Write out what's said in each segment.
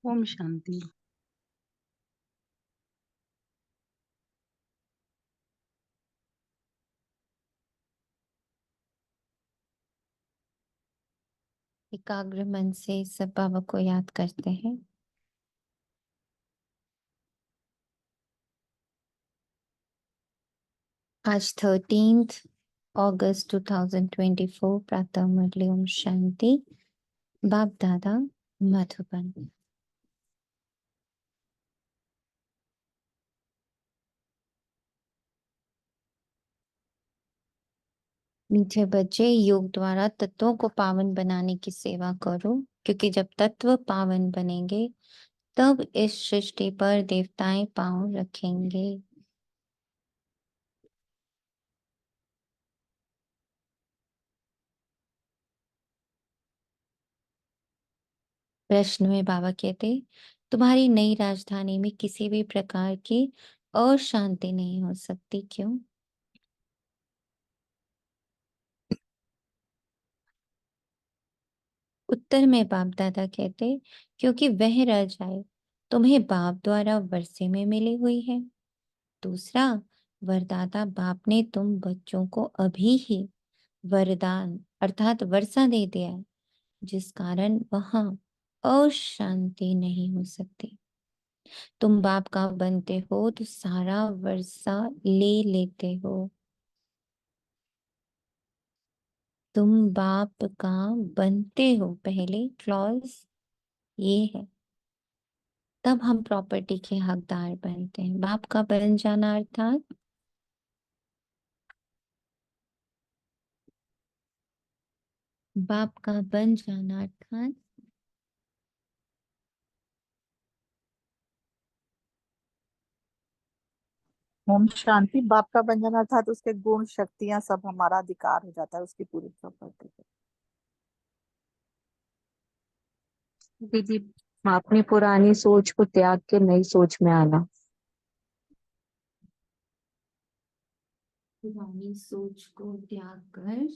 ओम शांति। एकाग्र मन से सब बाबा को याद करते हैं। आज 13 अगस्त 2024 प्रातः मुरली ओम शांति। बाप दादा मधुबन। मीठे बच्चे, योग द्वारा तत्वों को पावन बनाने की सेवा करो, क्योंकि जब तत्व पावन बनेंगे तब इस सृष्टि पर देवताएं पांव रखेंगे। प्रश्न में बाबा कहते, तुम्हारी नई राजधानी में किसी भी प्रकार की अशांति नहीं हो सकती, क्यों? उत्तर में बाप दादा कहते, क्योंकि वह रजाएं तुम्हें बाप द्वारा वर्षे में मिली हुई है। दूसरा, वरदाता बाप ने तुम बच्चों को अभी ही वरदान अर्थात वर्षा दे दिया है, जिस कारण वहां अशांति नहीं हो सकती। तुम बाप का बनते हो तो सारा वर्षा ले लेते हो। तुम बाप का बनते हो, पहले क्लॉज ये है, तब हम प्रॉपर्टी के हकदार बनते हैं। बाप का बन जाना अर्थात बाप का बन जाना अर्थात ओम शांति। बाप का बन जाना अर्थात उसके गुण शक्तियां सब हमारा अधिकार हो जाता है, उसकी पूरी प्रॉपर्टी पे। दीदी, अपनी पुरानी सोच को त्याग के नई सोच में आना। पुरानी सोच को त्याग कर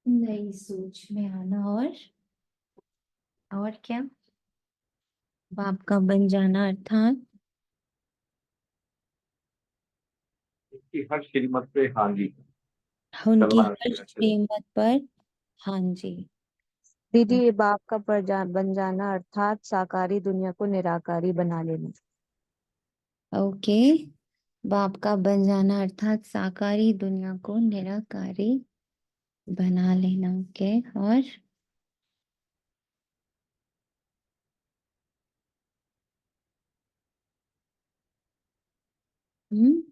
नई सोच में आना। और क्या? बाप का बन जाना अर्थात उसकी हर श्रीमत पे हाँ जी उनकी चलना हर चाहिए। श्रीमत पर हाँ जी। दीदी, ये बाप का बन जाना अर्थात साकारी दुनिया को निराकारी बना लेना। ओके, बाप का बन जाना अर्थात साकारी दुनिया को निराकारी बना लेना। ओके, और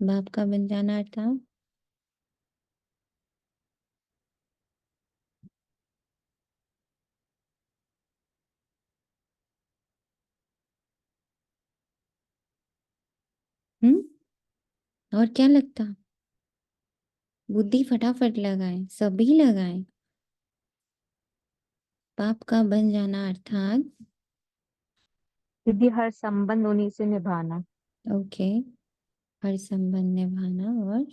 बाप का बन जाना अर्थात और क्या लगता? बुद्धि फटाफट लगाएं, सभी लगाएं। बाप का बन जाना अर्थात दीदी, हर संबंध उन्हीं से निभाना। ओके, हर संबंध निभाना। और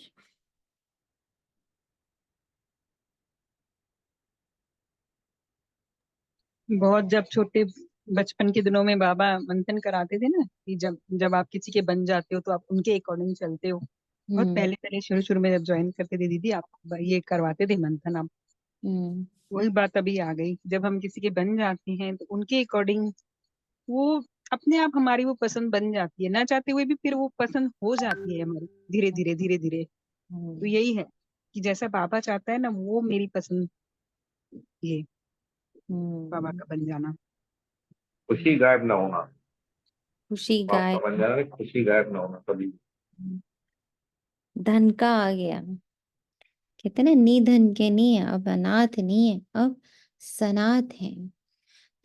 बहुत जब छोटे बचपन के दिनों में बाबा मंथन कराते थे ना कि जब जब आप किसी के बन जाते हो तो आप उनके अकॉर्डिंग चलते हो। बहुत हम्म पहले पहले शुरू शुरू में जब ज्वाइन करते थे दीदी, आप ये करवाते थे मंथन। आप हम्म वही बात अभी आ गई, जब हम किसी के बन जाते हैं तो उनके अकॉर्डिंग वो अपने आप हमारी वो पसंद बन जाती है, ना चाहते हुए भी फिर वो पसंद हो जाती है हमारी, धीरे धीरे धीरे धीरे। तो हम्म यही है कि जैसा बाबा चाहता है ना, वो मेरी पसंद, ये बाबा हम्म। का बन जाना। खुशी गायब ना होना। खुशी बाप का गाय बन जाना नहीं, खुशी गायब ना होना कभी। धन का आ गया। कहते ना, निधन के नहीं है, अब अनाथ नहीं है, अब सनाथ है।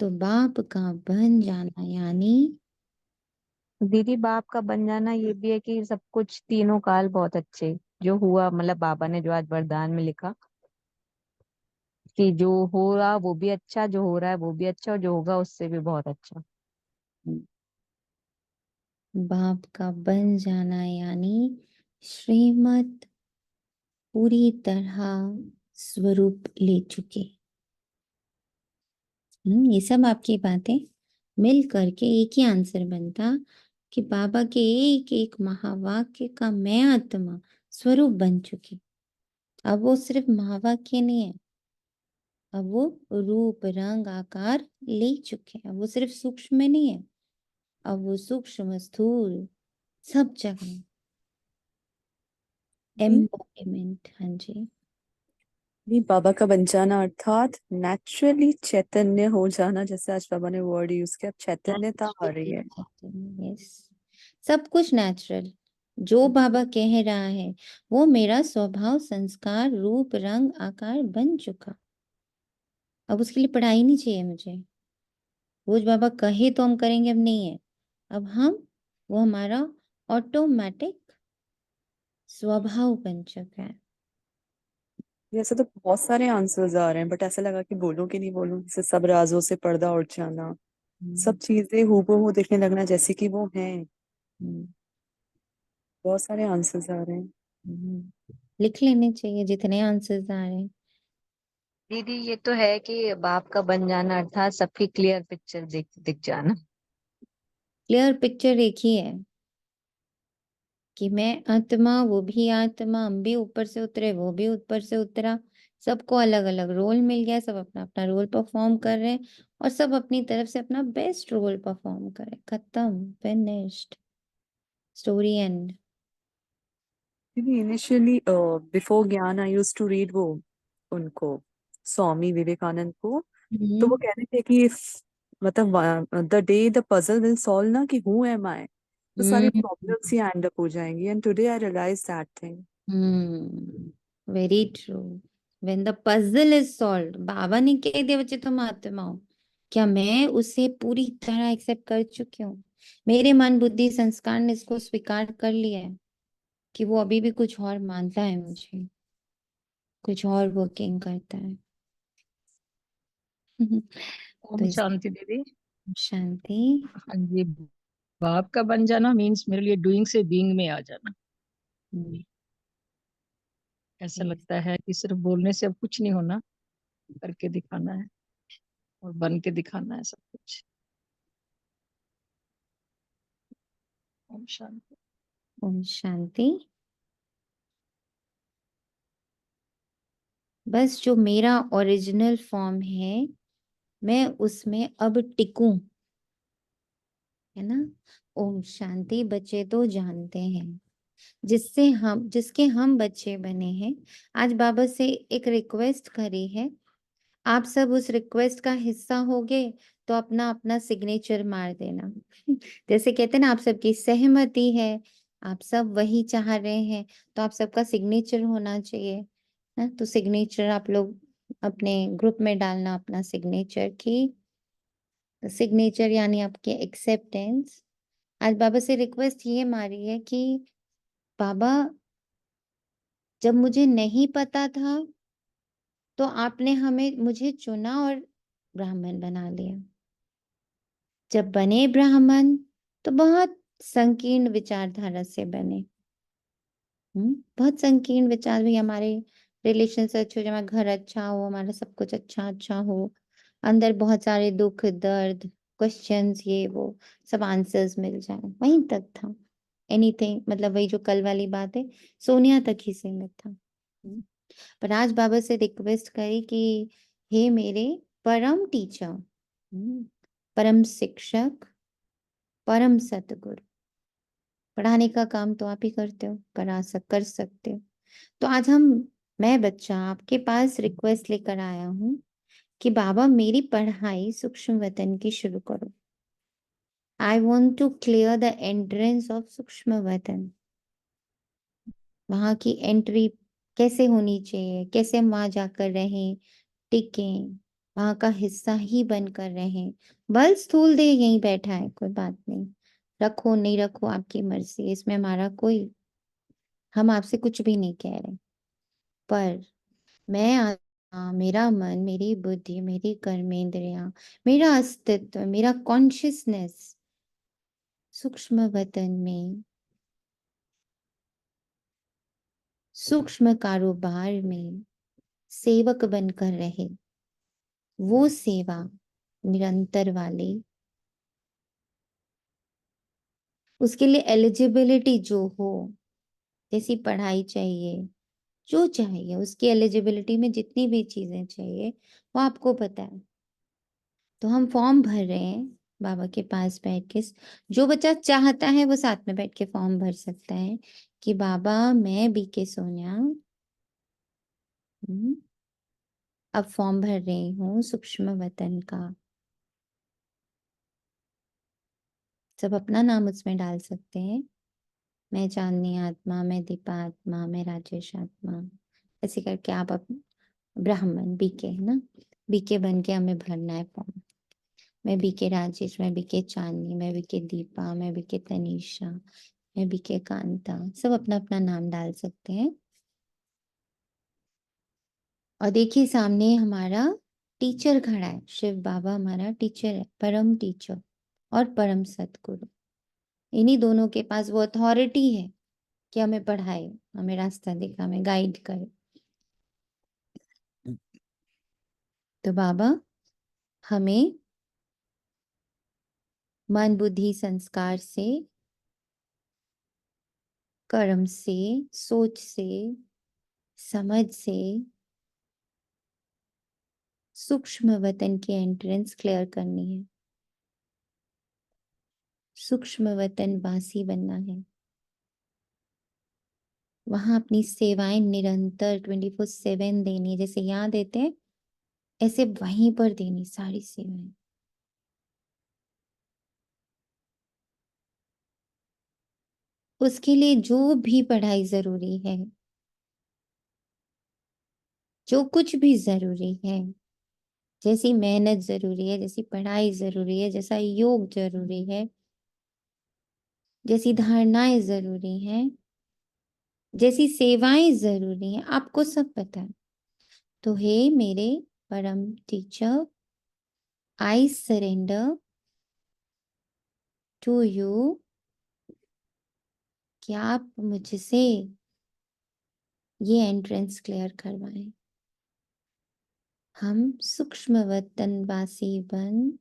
तो बाप का बन जाना यानी दीदी, बाप का बन जाना ये भी है कि सब कुछ तीनों काल बहुत अच्छे जो हुआ, मतलब बाबा ने जो आज वरदान में लिखा कि जो हो रहा वो भी अच्छा, जो हो रहा है वो भी अच्छा, और जो होगा उससे भी बहुत अच्छा। बाप का बन जाना यानी श्रीमत पूरी तरह स्वरूप ले चुके, ये सब आपकी बातें मिल करके एक ही आंसर बनता कि बाबा के एक एक महावाक्य का मैं आत्मा स्वरूप बन चुकी। अब वो सिर्फ महावाक्य नहीं है, अब वो रूप रंग आकार ले चुके हैं। अब वो सिर्फ सूक्ष्म में नहीं है, अब वो सूक्ष्म स्थूल सब जगह एम्बॉडीमेंट। हाँ जी, नहीं, बाबा का बन जाना अर्थात नेचुरली चैतन्य हो जाना, जैसे आज बाबा ने वर्ड यूज किया, चैतन्यता आ रही है। यस, सब कुछ नेचुरल जो बाबा कह रहा है वो मेरा स्वभाव संस्कार रूप रंग आकार बन चुका। अब उसके लिए पढ़ाई नहीं चाहिए मुझे, वो जो बाबा कहे तो हम करेंगे, अब नहीं है, अब हम वो हमारा ऑटोमेटिक स्वभाव बन चुका है। जैसे तो बहुत सारे आंसर्स आ रहे हैं, बट ऐसा लगा कि बोलूं कि नहीं बोलूं, जैसे सब राजों से पर्दा उठ जाना, सब चीजें हूबहू दिखने लगना जैसे कि वो हैं। बहुत सारे आंसर्स आ रहे हैं। लिख लेने चाहिए जितने आंसर्स आ रहे हैं। दीदी ये तो है कि बाप का बन जाना अर्थात सबकी क्लियर पिक्चर दिख जाना। क्लियर पिक्चर एक ही है कि मैं आत्मा, वो भी आत्मा, हम भी ऊपर से उतरे, वो भी ऊपर से उतरा, सबको अलग अलग रोल मिल गया, सब अपना अपना रोल परफॉर्म कर रहे हैं और सब अपनी तरफ से अपना बेस्ट रोल परफॉर्म कर रहे हैं। खत्म, finished, story and. Initially before ज्ञान आई यूज टू रीड वो उनको स्वामी विवेकानंद को, तो वो कह रहे थे कि मतलब the day the puzzle will solve ना, कि हु एम आई, तो सारी प्रॉब्लम्स ही एंड अप हो जाएंगी। And today I realize that thing. Very true. When the puzzle is solved, Baba ने कह दिया बच्चे तुम आत्मा हो, क्या मैं उसे पूरी तरह एक्सेप्ट कर चुकी हूँ? मेरे मन बुद्धि संस्कार ने इसको स्वीकार कर लिया है कि वो अभी भी कुछ और मानता है, मुझे कुछ और वर्किंग करता है। तो ओम इस शांति दीदी। शांति। हाँ जी, बाप का बन जाना मीन्स मेरे लिए डूइंग से बीइंग में आ जाना। ऐसा लगता है कि सिर्फ बोलने से अब कुछ नहीं होना, करके दिखाना है और बन के दिखाना है सब कुछ। ओम शांति। ओम शांति। बस जो मेरा ओरिजिनल फॉर्म है मैं उसमें अब टिकूं, है ना। ओम शांति। बच्चे तो जानते हैं जिसके हम बच्चे बने हैं। आज बाबा से एक रिक्वेस्ट करी है, आप सब उस रिक्वेस्ट का हिस्सा होगे तो अपना अपना सिग्नेचर मार देना। जैसे कहते हैं ना, आप सबकी सहमति है, आप सब वही चाह रहे हैं, तो आप सबका सिग्नेचर होना चाहिए ना। तो सिग्नेचर आप लोग अपने ग्रुप में डालना, अपना सिग्नेचर की सिग्नेचर यानी आपके एक्सेप्टेंस। आज बाबा से रिक्वेस्ट ये मारी है कि बाबा, जब मुझे नहीं पता था तो आपने मुझे चुना और ब्राह्मण बना लिया। जब बने ब्राह्मण तो बहुत संकीर्ण विचारधारा से बने। बहुत संकीर्ण विचार भी, हमारे रिलेशन से अच्छे हो जाए, हमारा घर अच्छा हो, हमारा सब कुछ अच्छा अच्छा हो, अंदर बहुत सारे दुख दर्द क्वेश्चंस ये वो सब आंसर्स मिल जाए, वहीं तक था। एनीथिंग मतलब वही जो कल वाली बात है, सोनिया तक ही सीमित था। पर आज बाबा से रिक्वेस्ट करी कि हे मेरे परम टीचर, परम शिक्षक, परम सतगुरु, पढ़ाने का काम तो आप ही करते हो, कर सकते हो। तो आज मैं बच्चा आपके पास रिक्वेस्ट लेकर आया हूँ कि बाबा मेरी पढ़ाई सूक्ष्म वतन की शुरू करो। I want to clear the entrance of सूक्ष्म वतन। वहां की एंट्री कैसे होनी चाहिए, कैसे हम वहां जाकर रहें, टिकें, वहां का हिस्सा ही बनकर रहें। बल स्थूल देह यहीं बैठा है, कोई बात नहीं, रखो नहीं रखो आपकी मर्जी, इसमें हमारा कोई, हम आपसे कुछ भी नहीं कह रहे। पर मैं मेरा मन, मेरी बुद्धि, मेरी कर्मेंद्रियां, मेरा अस्तित्व, मेरा कॉन्शियसनेस सूक्ष्म वतन में, सूक्ष्म कारोबार में सेवक बनकर रहे। वो सेवा निरंतर वाले, उसके लिए एलिजिबिलिटी जो हो, जैसी पढ़ाई चाहिए, जो चाहिए, उसकी एलिजिबिलिटी में जितनी भी चीजें चाहिए वो आपको पता है। तो हम फॉर्म भर रहे हैं बाबा के पास बैठ के। जो बच्चा चाहता है वो साथ में बैठ के फॉर्म भर सकता है कि बाबा मैं बीके सोनिया अब फॉर्म भर रही हूँ सूक्ष्म वतन का। सब अपना नाम उसमें डाल सकते हैं। मैं चांदनी आत्मा, मैं दीपा आत्मा, मैं राजेश आत्मा, ऐसे करके आप ब्राह्मण बीके है ना, बीके बन के हमें भरना है फॉर्म। मैं बीके राजेश, मैं बीके चांदनी, मैं बीके दीपा, मैं बीके तनीषा, मैं बीके कांता, सब अपना अपना नाम डाल सकते हैं। और देखिए सामने हमारा टीचर खड़ा है, शिव बाबा हमारा टीचर है, परम टीचर और परम सतगुरु। इन्हीं दोनों के पास वो अथॉरिटी है कि हमें पढ़ाए, हमें रास्ता दिखा, हमें गाइड करे। तो बाबा हमें मन बुद्धि संस्कार से, कर्म से, सोच से, समझ से सूक्ष्म वतन की एंट्रेंस क्लियर करनी है, सूक्ष्म वतन वासी बनना है। वहां अपनी सेवाएं निरंतर 24/7 देनी, जैसे यहाँ देते हैं ऐसे वहीं पर देनी सारी सेवाएं। उसके लिए जो भी पढ़ाई जरूरी है, जो कुछ भी जरूरी है, जैसी मेहनत जरूरी है, जैसी पढ़ाई जरूरी है, जैसा योग जरूरी है, जैसी धारणाएं जरूरी हैं, जैसी सेवाएं जरूरी हैं, आपको सब पता है। तो हे मेरे परम teacher, I surrender to you कि आप मुझसे ये एंट्रेंस क्लियर करवाएं। हम सूक्ष्म वतनवासी बन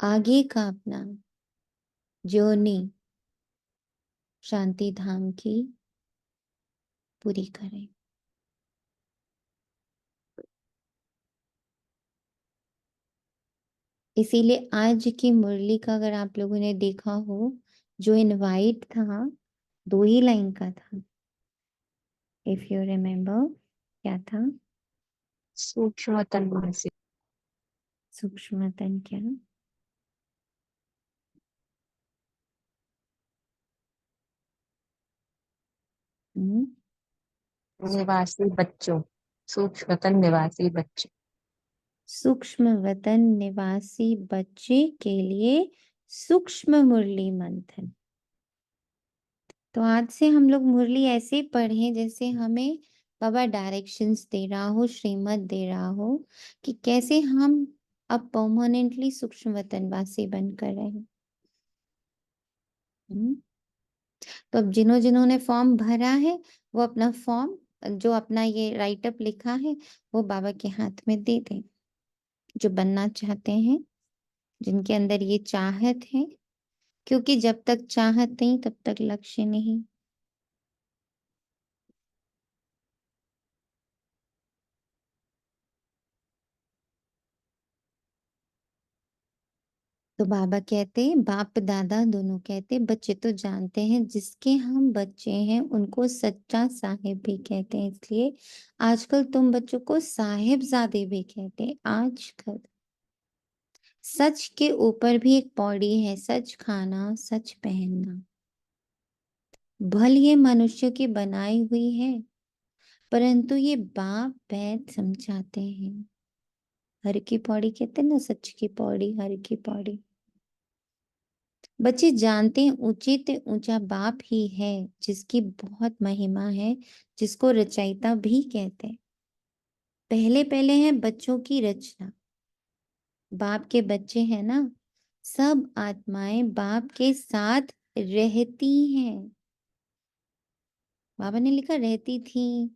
आगे का अपना जर्नी शांति धाम की पूरी करें। इसीलिए आज की मुरली का अगर आप लोगों ने देखा हो, जो इनवाइट था 2 ही लाइन का था। इफ यू रिमेम्बर, क्या था? सूक्ष्म तन्वासी। सूक्ष्म तन क्या? निवासी बच्चों, सूक्ष्म तन निवासी बच्चे। सूक्ष्म वतन निवासी बच्चे के लिए सूक्ष्म मुरली मंथन। तो आज से हम लोग मुरली ऐसे पढ़ें जैसे हमें बाबा डायरेक्शंस दे रहा हो, श्रीमत दे रहा हो कि कैसे हम अब परमानेंटली सूक्ष्म वतनवासी बनकर रहे। तो अब जिन्होंने फॉर्म भरा है वो अपना फॉर्म, जो अपना ये राइटअप लिखा है, वो बाबा के हाथ में दे दें। जो बनना चाहते हैं, जिनके अंदर ये चाहत है, क्योंकि जब तक चाहत नहीं तब तक लक्ष्य नहीं। तो बाबा कहते, बाप दादा दोनों कहते, बच्चे तो जानते हैं जिसके हम बच्चे हैं उनको सच्चा साहिब भी कहते हैं। इसलिए आजकल तुम बच्चों को साहिबजादे भी कहते हैं। आजकल सच के ऊपर भी एक पौड़ी है, सच खाना, सच पहनना। भल ये मनुष्य की बनाई हुई है, परंतु ये बाप वैद समझाते हैं। हर की पौड़ी कहते हैं ना, सच की पौड़ी, हर की पौड़ी। बच्चे जानते हैं उचित ऊंचा बाप ही है, जिसकी बहुत महिमा है, जिसको रचयिता भी कहते हैं। पहले पहले है बच्चों की रचना। बाप के बच्चे हैं ना, सब आत्माएं बाप के साथ रहती हैं। बाबा ने लिखा रहती थी,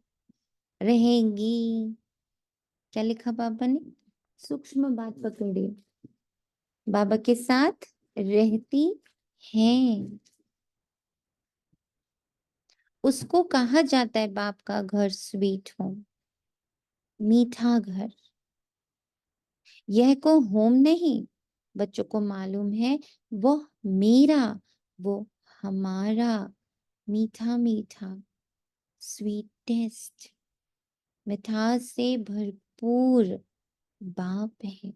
रहेंगी। क्या लिखा बाबा ने? सूक्ष्म बात पकड़िए, बाबा के साथ रहती हैं। उसको कहा जाता है बाप का घर स्वीट होम, मीठा घर। यह को होम नहीं, बच्चों को मालूम है वो मेरा, वो हमारा मीठा मीठा स्वीटेस्ट, मिठास से भरपूर बाप है।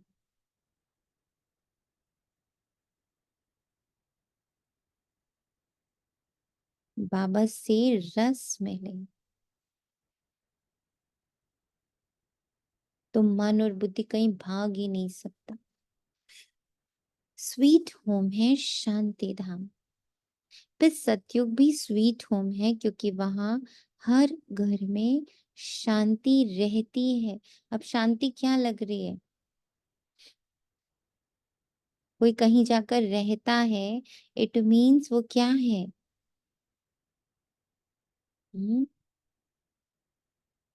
बाबा से रस मिले तो मन और बुद्धि कहीं भाग ही नहीं सकता। स्वीट होम है शांति धाम। फिर सतयुग भी स्वीट होम है क्योंकि वहां हर घर में शांति रहती है। अब शांति क्या लग रही है? कोई कहीं जाकर रहता है, इट मीन्स वो क्या है?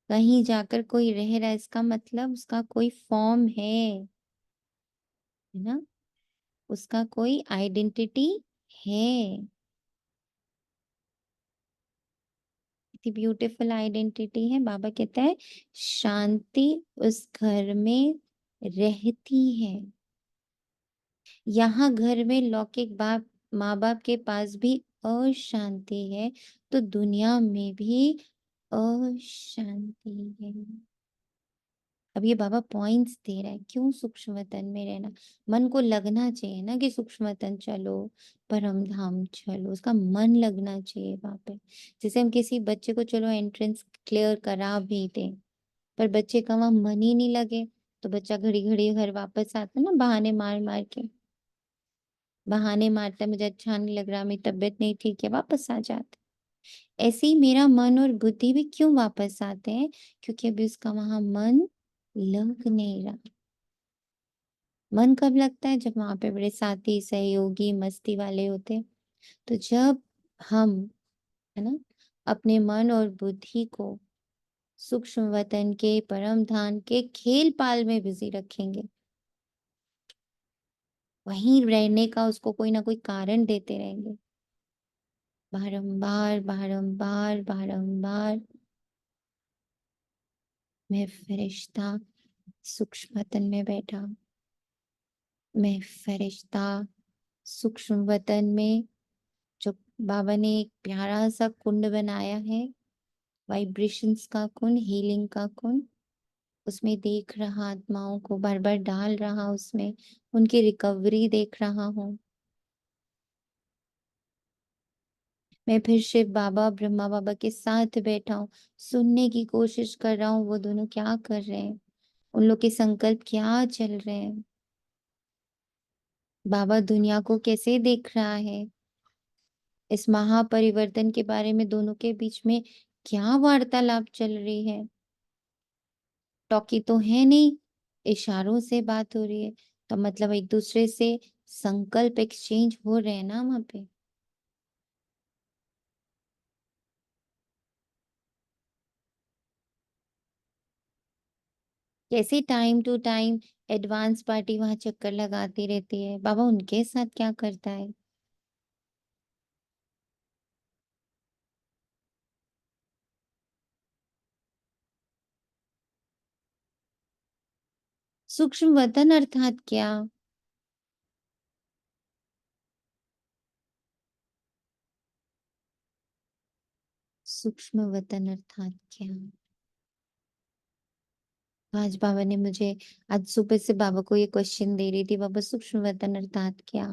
कहीं जाकर कोई रह रहा है, इसका मतलब उसका कोई फॉर्म है ना, उसका कोई आइडेंटिटी है। इतनी ब्यूटीफुल आइडेंटिटी है। बाबा कहता है शांति उस घर में रहती है। यहाँ घर में लौकिक बाप माँ बाप के पास भी अशांति है, तो दुनिया में भी अशांति है। अब ये बाबा पॉइंट्स दे रहा है क्यों सूक्ष्म वतन में रहना। मन को लगना चाहिए ना कि सूक्ष्म वतन चलो, परम धाम चलो, उसका मन लगना चाहिए वहां पे। जैसे हम किसी बच्चे को चलो एंट्रेंस क्लियर करा भी दें, पर बच्चे का वहां मन ही नहीं लगे तो बच्चा घड़ी घड़ी घर वापस आता है ना, बहाने मार मार के। बहाने मारता है, मुझे अच्छा नहीं लग रहा, मेरी तबीयत नहीं ठीक है, वापस आ जाता है। ऐसे ही मेरा मन और बुद्धि भी क्यों वापस आते हैं? क्योंकि अभी उसका वहां मन लग नहीं रहा। मन कब लगता है? जब वहां पे बड़े साथी सहयोगी मस्ती वाले होते हैं। तो जब हम, है ना, अपने मन और बुद्धि को सूक्ष्म वतन के परम धाम के खेल पाल में बिजी रखेंगे, वहीं रहने का उसको कोई ना कोई कारण देते रहेंगे, बारंबार बारंबार बारंबार, मैं फरिश्ता सूक्ष्म वतन में बैठा, मैं फरिश्ता सूक्ष्म वतन में। जो बाबा ने एक प्यारा सा कुंड बनाया है, वाइब्रेशंस का कुंड, हीलिंग का कुंड, उसमें देख रहा आत्माओं को, बार बार डाल रहा उसमें, उनकी रिकवरी देख रहा हूँ। मैं फिर शिव बाबा ब्रह्मा बाबा के साथ बैठा हूँ, सुनने की कोशिश कर रहा हूँ वो दोनों क्या कर रहे हैं, उन लोग के संकल्प क्या चल रहे हैं, बाबा दुनिया को कैसे देख रहा है, इस महापरिवर्तन के बारे में दोनों के बीच में क्या वार्तालाप चल रही है। टॉकी तो है नहीं, इशारों से बात हो रही है, तो मतलब एक दूसरे से संकल्प एक्सचेंज हो रहे हैं ना वहां पे। कैसे time to time advance party वहां चक्कर लगाती रहती है, बाबा उनके साथ क्या करता है? सूक्ष्म वतन अर्थात क्या? सूक्ष्म वतन अर्थात क्या? आज बाबा ने मुझे, आज सुबह से बाबा को ये क्वेश्चन दे रही थी, बाबा सूक्ष्म वतन अर्थात क्या?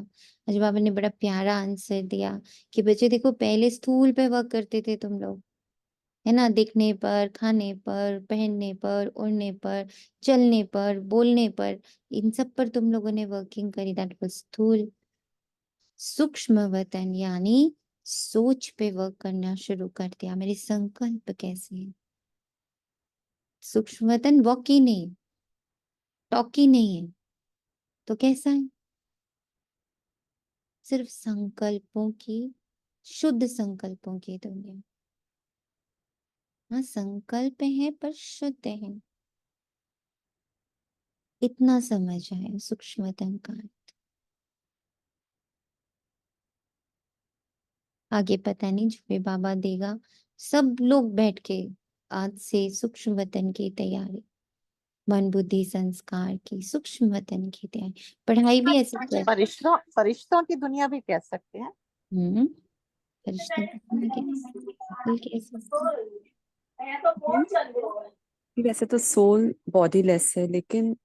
आज बाबा ने बड़ा प्यारा आंसर दिया कि बच्चे देखो, पहले स्थूल पे वर्क करते थे तुम लोग, है ना, दिखने पर, खाने पर, पहनने पर, उड़ने पर, चलने पर, बोलने पर, इन सब पर तुम लोगों ने वर्किंग करी, दैट वाज स्थूल। सूक्ष्म वतन यानी सोच पे वर्क करना शुरू कर दिया, मेरे संकल्प कैसे हैं। सूक्ष्म वतन वॉकी नहीं, टॉकी नहीं है, तो कैसा है? सिर्फ संकल्पों की, शुद्ध संकल्पों की दुनिया। हाँ, संकल्प है पर शुद्ध है। इतना समझ आया सूक्ष्मतम का। आगे पता नहीं जो भी बाबा देगा। सब लोग बैठ के आज से सूक्ष्म वतन की तैयारी, मन बुद्धि संस्कार की सूक्ष्म वतन की तैयारी, पढ़ाई भी ऐसे कर। फरिश्तों की दुनिया भी कह सकते हैं। फरिश्तों की दुनिया बिल्कुल कह सकते वैसे तो सोल बॉडी लेस है, लेकिन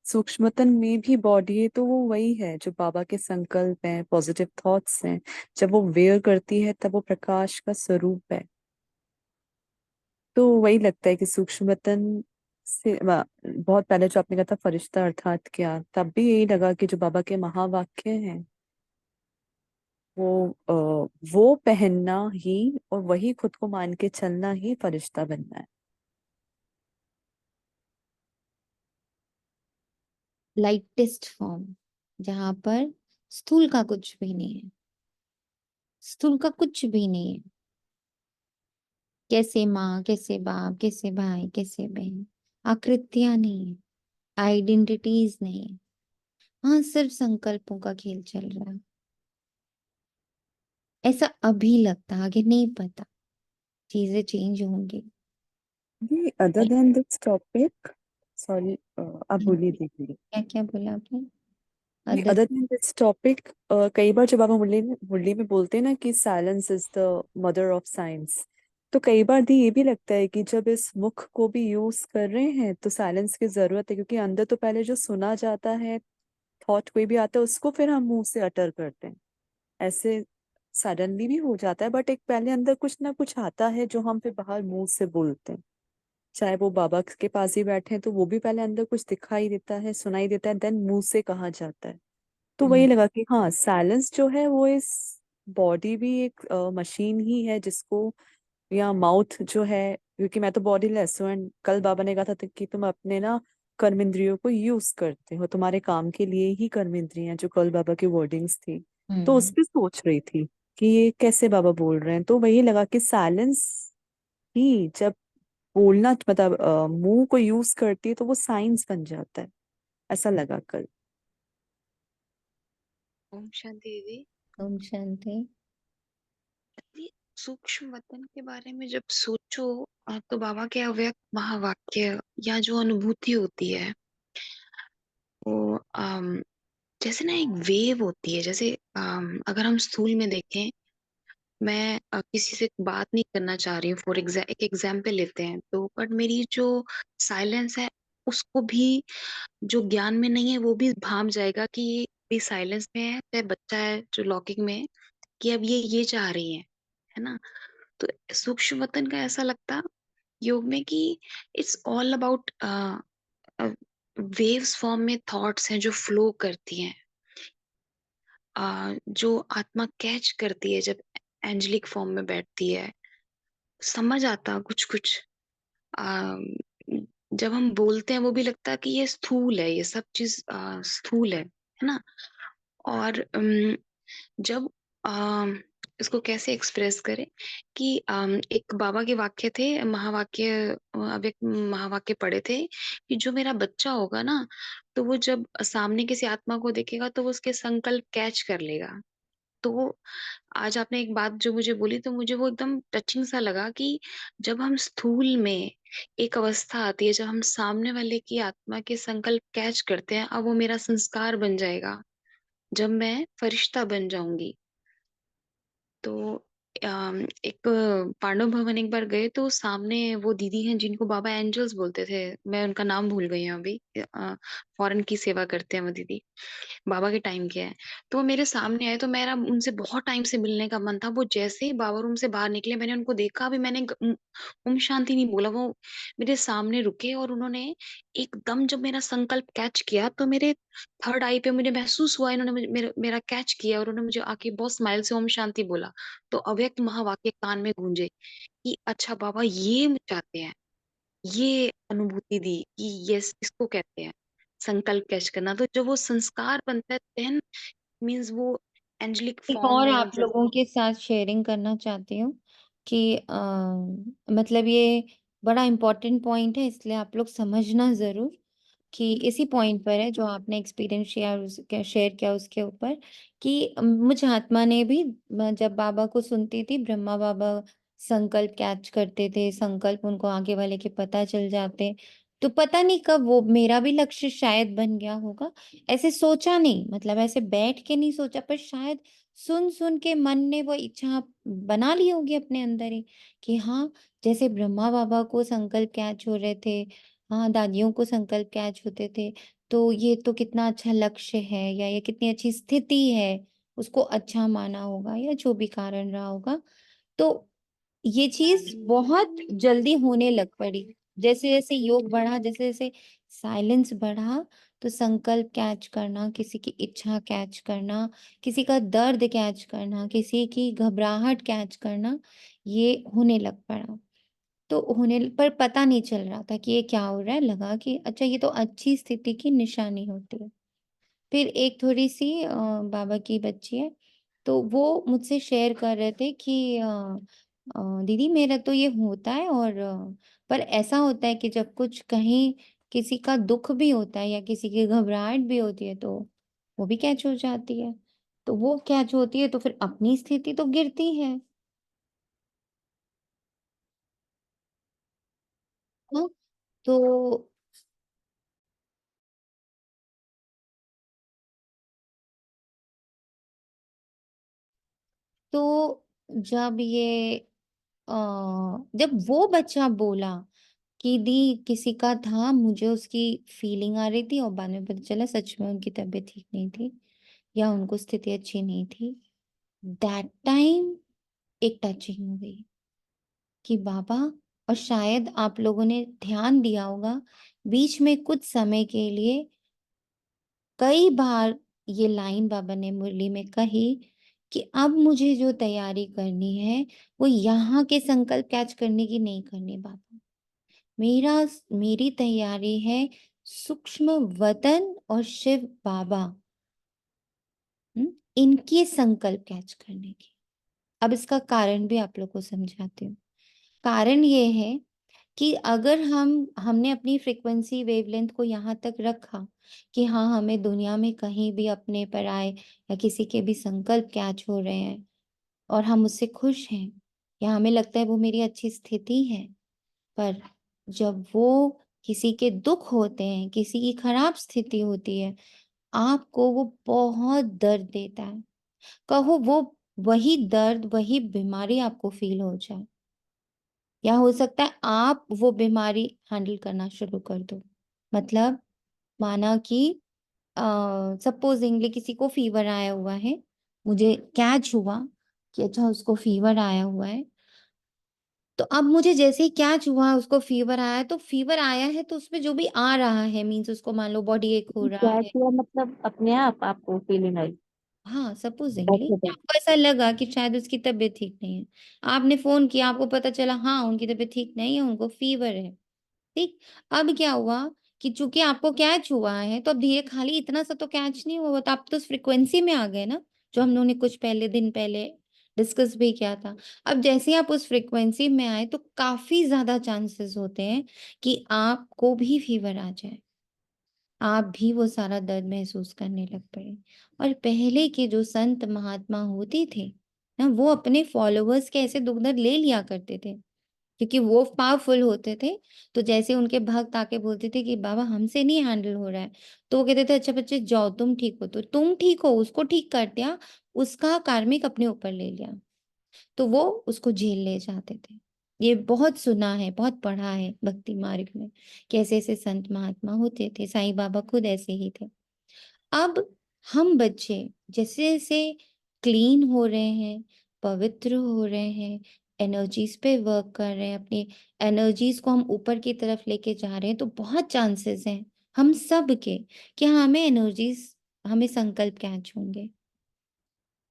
सूक्ष्मतन में भी बॉडी है, तो वो वही है जो बाबा के संकल्प हैं, पॉजिटिव थॉट्स हैं। जब वो वेयर करती है तब वो प्रकाश का स्वरूप है। तो वही लगता है कि सूक्ष्मतन से बहुत पहले जो आपने कहा था फरिश्ता अर्थात क्या, तब भी यही लगा कि जो बाबा के महावाक्य हैं वो पहनना ही और वही खुद को मान के चलना ही फरिश्ता बनना है। लाइटेस्ट फॉर्म, जहां पर स्थूल का कुछ भी नहीं है, स्थूल का कुछ भी नहीं है। कैसे माँ, कैसे बाप, कैसे भाई, कैसे बहन, आकृतियां नहीं है, आइडेंटिटीज नहीं है। हाँ, सिर्फ संकल्पों का खेल चल रहा है। ऐसा अभी लगता, आगे नहीं पता, चीजें चेंज होंगी। ये other than this topic, sorry आप बोलिए दीदी। क्या क्या बोला आपने? ये other other than this topic, कई बार जब आप मुरली में बोलते हैं ना कि silence is the mother of science, तो कई बार दी ये भी लगता है कि जब इस मुख को भी यूज कर रहे हैं तो साइलेंस की जरूरत है, क्योंकि अंदर तो पहले जो सुना जाता है, थॉट कोई भी आता है उसको फिर हम मुंह से अटर करते हैं। ऐसे सडनली भी हो जाता है, बट एक पहले अंदर कुछ ना कुछ आता है जो हम फिर बाहर मुंह से बोलते हैं। चाहे वो बाबा के पास ही बैठे हैं तो वो भी पहले अंदर कुछ दिखाई देता है, सुनाई देता है, देन मुंह से कहा जाता है। तो वही लगा कि हाँ, साइलेंस जो है वो इस बॉडी भी एक मशीन ही है जिसको, या माउथ जो है, क्योंकि मैं तो बॉडी लेस हूँ, एंड कल बाबा ने कहा था कि तुम अपने ना कर्मेंद्रियों को यूज करते हो, तुम्हारे काम के लिए ही कर्मेंद्रियां, जो कल बाबा की वर्डिंग्स थी। तो उस पे सोच रही थी कि ये कैसे बाबा बोल रहे हैं, तो वही लगा कि साइलेंस ही जब बोलना मतलब मुंह को यूज करती है तो वो साइंस बन जाता है, ऐसा लगा कल। ओम शांति दीदी। ओम शांति। ये सूक्ष्म वतन के बारे में जब सोचो तो बाबा के अव्यक्त महावाक्य या जो अनुभूति होती है वो जैसे ना एक वेव होती है। जैसे अगर हम स्थूल में देखें, मैं किसी से बात नहीं करना चाह रही हूँ, एक एग्जाम्पल लेते हैं तो, बट मेरी जो साइलेंस है उसको भी, जो ज्ञान में नहीं है वो भी भाप जाएगा कि ये भी साइलेंस में है, चाहे बच्चा है जो लौकिक में है, कि अब ये चाह रही है ना। तो सूक्ष्म वतन का ऐसा लगता योग में कि it's all about waves form में थॉट्स हैं जो फ्लो करती हैं, जो आत्मा कैच करती है जब एंजलिक फॉर्म में बैठती है। समझ आता कुछ कुछ। आ, जब हम बोलते हैं वो भी लगता है कि ये स्थूल है, ये सब चीज स्थूल है ना। और जब इसको कैसे एक्सप्रेस करें कि एक बाबा के वाक्य थे, महावाक्य, अव्यक्त महावाक्य पढ़े थे कि जो मेरा बच्चा होगा ना, तो वो जब सामने किसी आत्मा को देखेगा तो वो उसके संकल्प कैच कर लेगा। तो आज आपने एक बात जो मुझे बोली तो मुझे वो एकदम टचिंग सा लगा कि जब हम स्थूल में, एक अवस्था आती है जब हम सामने वाले की आत्मा के संकल्प कैच करते हैं, अब वो मेरा संस्कार बन जाएगा जब मैं फरिश्ता बन जाऊंगी। तो एक पांडव भवन एक बार गए तो सामने वो दीदी हैं जिनको बाबा एंजल्स बोलते थे, मैं उनका नाम भूल गई हूँ अभी। फॉरेन की सेवा करते हैं वो दीदी, बाबा के टाइम के हैं। तो वो मेरे सामने आए तो मेरा उनसे बहुत टाइम से मिलने का मन था। वो जैसे ही बाबा रूम से बाहर निकले मैंने उनको देखा, अभी मैंने ओम शांति नहीं बोला, वो मेरे सामने रुके और उन्होंने एकदम जब मेरा संकल्प कैच किया तो मेरे थर्ड आई पे मुझे महसूस हुआ, इन्होंने मेरा कैच किया और उन्होंने मुझे आके बहुत स्माइल से ओम शांति बोला। तो अव्यक्त महावाक्य कान में गूंजे कि अच्छा बाबा ये चाहते हैं, ये अनुभूति दी कि यस इसको कहते हैं संकल्प कैच करना। तो जब वो संस्कार बनता है देन मीन्स वो एंजलिक एक फॉर्म और में आप जब। लोगों के साथ शेयरिंग करना चाहती हूँ कि मतलब ये बड़ा इम्पोर्टेंट पॉइंट है, इसलिए आप लोग समझना जरूर। कि इसी पॉइंट पर है जो आपने एक्सपीरियंस शेयर किया उसके ऊपर, कि मुझ आत्मा ने भी जब बाबा को सुनती थी, ब्रह्मा बाबा संकल्प कैच करते थे, संकल्प उनको आगे वाले के पता चल जाते, तो पता नहीं कब वो मेरा भी लक्ष्य शायद बन गया होगा। ऐसे सोचा नहीं, मतलब ऐसे बैठ के नहीं सोचा, पर शायद सुन सुन के मन ने वो इच्छा बना ली होगी अपने अंदर ही, कि हाँ, जैसे ब्रह्मा बाबा को संकल्प कैच हो रहे थे, हाँ, दादियों को संकल्प कैच होते थे, तो ये तो कितना अच्छा लक्ष्य है, या ये कितनी अच्छी स्थिति है, उसको अच्छा माना होगा, या जो भी कारण रहा होगा। तो ये चीज बहुत जल्दी होने लग पड़ी। जैसे जैसे योग बढ़ा, जैसे जैसे साइलेंस बढ़ा, तो संकल्प कैच करना, किसी की इच्छा कैच करना, किसी का दर्द कैच करना, किसी की घबराहट कैच करना, ये होने लग पड़ा। तो होने पर पता नहीं चल रहा था कि ये क्या हो रहा है, लगा कि अच्छा ये तो अच्छी स्थिति की निशानी होती है। फिर एक थोड़ी-सी बाबा की बच्ची है, तो वो मुझसे शेयर कर रहे थे कि दीदी मेरा तो ये होता है, और पर ऐसा होता है कि जब कुछ कहीं किसी का दुःख भी होता है या किसी की घबराहट भी होती है, तो वो भी कैच हो जाती है। तो वो कैच होती है तो फिर अपनी स्थिति तो गिरती है। हाँ, तो तो जब ये अ, जब वो बच्चा बोला कि दी किसी का था, मुझे उसकी फीलिंग आ रही थी, और बाद में पता चला सच में उनकी तबीयत ठीक नहीं थी, या उनको स्थिति अच्छी नहीं थी। दैट टाइम एक टचिंग हो गई कि बाबा, और शायद आप लोगों ने ध्यान दिया होगा, बीच में कुछ समय के लिए कई बार ये लाइन बाबा ने मुरली में कही कि अब मुझे जो तैयारी करनी है, वो यहाँ के संकल्प कैच करने की नहीं करनी बाबा। मेरी तैयारी है सूक्ष्म वतन और शिव बाबा, इनके संकल्प कैच करने की। अब इसका कारण भी आप लोग को समझाती हूँ। कारण ये है कि अगर हमने अपनी फ्रीक्वेंसी वेवलेंथ को यहाँ तक रखा कि हाँ, हमें दुनिया में कहीं भी अपने पराए या किसी के भी संकल्प कैच हो रहे हैं और हम उससे खुश हैं, या हमें लगता है वो मेरी अच्छी स्थिति है, पर जब वो किसी के दुख होते हैं, किसी की खराब स्थिति होती है, आपको वो बहुत दर्द देता है। कहो वो वही दर्द, वही बीमारी आपको फील हो जाए, या हो सकता है आप वो बीमारी हैंडल करना शुरू कर दो। मतलब माना कि सपोजिंगली किसी को फीवर आया हुआ है, मुझे कैच हुआ कि अच्छा उसको फीवर आया हुआ है, तो अब मुझे जैसे ही कैच हुआ उसको फीवर आया, तो फीवर आया है तो उसमें जो भी आ रहा है, मीन्स उसको मान लो बॉडी एक हो रहा क्या है। किया मतलब अपने आप आपको फीलिंग आई? हाँ, सपोजिंगली अच्छा, आपको ऐसा लगा कि शायद उसकी तबीयत ठीक नहीं है, आपने फोन किया, आपको पता चला हाँ उनकी तबीयत ठीक नहीं है, उनको फीवर है। ठीक, अब क्या हुआ कि चूंकि आपको कैच हुआ है, तो अब धीरे खाली इतना सा तो कैच नहीं हुआ, तो आप तो उस फ्रिक्वेंसी में आ गए ना, जो हम लोगों ने कुछ पहले दिन पहले डिस्कस भी किया था। अब जैसे ही आप उस फ्रिक्वेंसी में आए, तो काफी ज्यादा चांसेस होते हैं कि आपको भी फीवर आ जाए, आप भी वो सारा दर्द महसूस करने लग पड़े। और पहले के जो संत महात्मा होते थे ना, वो अपने फॉलोअर्स के ऐसे दुख दर्द ले लिया करते थे, क्योंकि वो पावरफुल होते थे। तो जैसे उनके भक्त आके बोलते थे कि बाबा हमसे नहीं हैंडल हो रहा है, तो वो कहते थे अच्छा बच्चे जाओ, तुम ठीक हो, तो तुम ठीक हो, उसको ठीक कर दिया, उसका कार्मिक अपने ऊपर ले लिया, तो वो उसको जेल ले जाते थे। ये बहुत सुना है, बहुत पढ़ा है भक्ति मार्ग में, कैसे ऐसे संत महात्मा होते थे। साईं बाबा खुद ऐसे ही थे। अब हम बच्चे जैसे जैसे क्लीन हो रहे हैं, पवित्र हो रहे हैं, एनर्जीज पे वर्क कर रहे हैं, अपनी एनर्जीज को हम ऊपर की तरफ लेके जा रहे हैं, तो बहुत चांसेस हैं हम सब के कि हाँ, हमें एनर्जीज, हमें संकल्प कैच होंगे।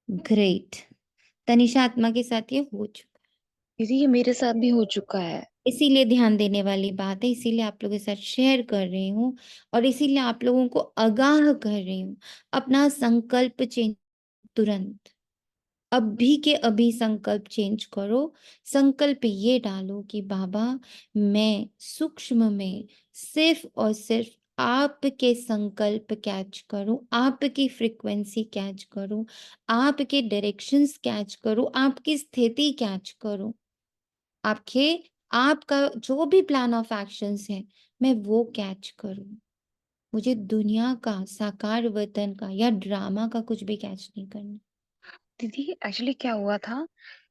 ग्रेट। तनिषा आत्मा के साथ ये हो चुका दीदी ये मेरे साथ भी हो चुका है। है, इसीलिए ध्यान देने वाली बात है, इसीलिए आप लोगों के साथ शेयर कर रही हूँ, और इसीलिए आप लोगों को आगाह कर रही हूँ। अपना संकल्प चेंज तुरंत, अभी के अभी संकल्प चेंज करो। संकल्प ये डालो कि बाबा मैं सूक्ष्म में सिर्फ और सिर्फ आपके संकल्प कैच करूं, आपकी फ्रीक्वेंसी कैच करूं, आपके डायरेक्शंस कैच करूं, आपकी स्थिति कैच करूं, आपका जो भी प्लान ऑफ एक्शंस है मैं वो कैच करूं। मुझे दुनिया का, साकार वतन का या ड्रामा का कुछ भी कैच नहीं करना। दीदी एक्चुअली क्या हुआ था,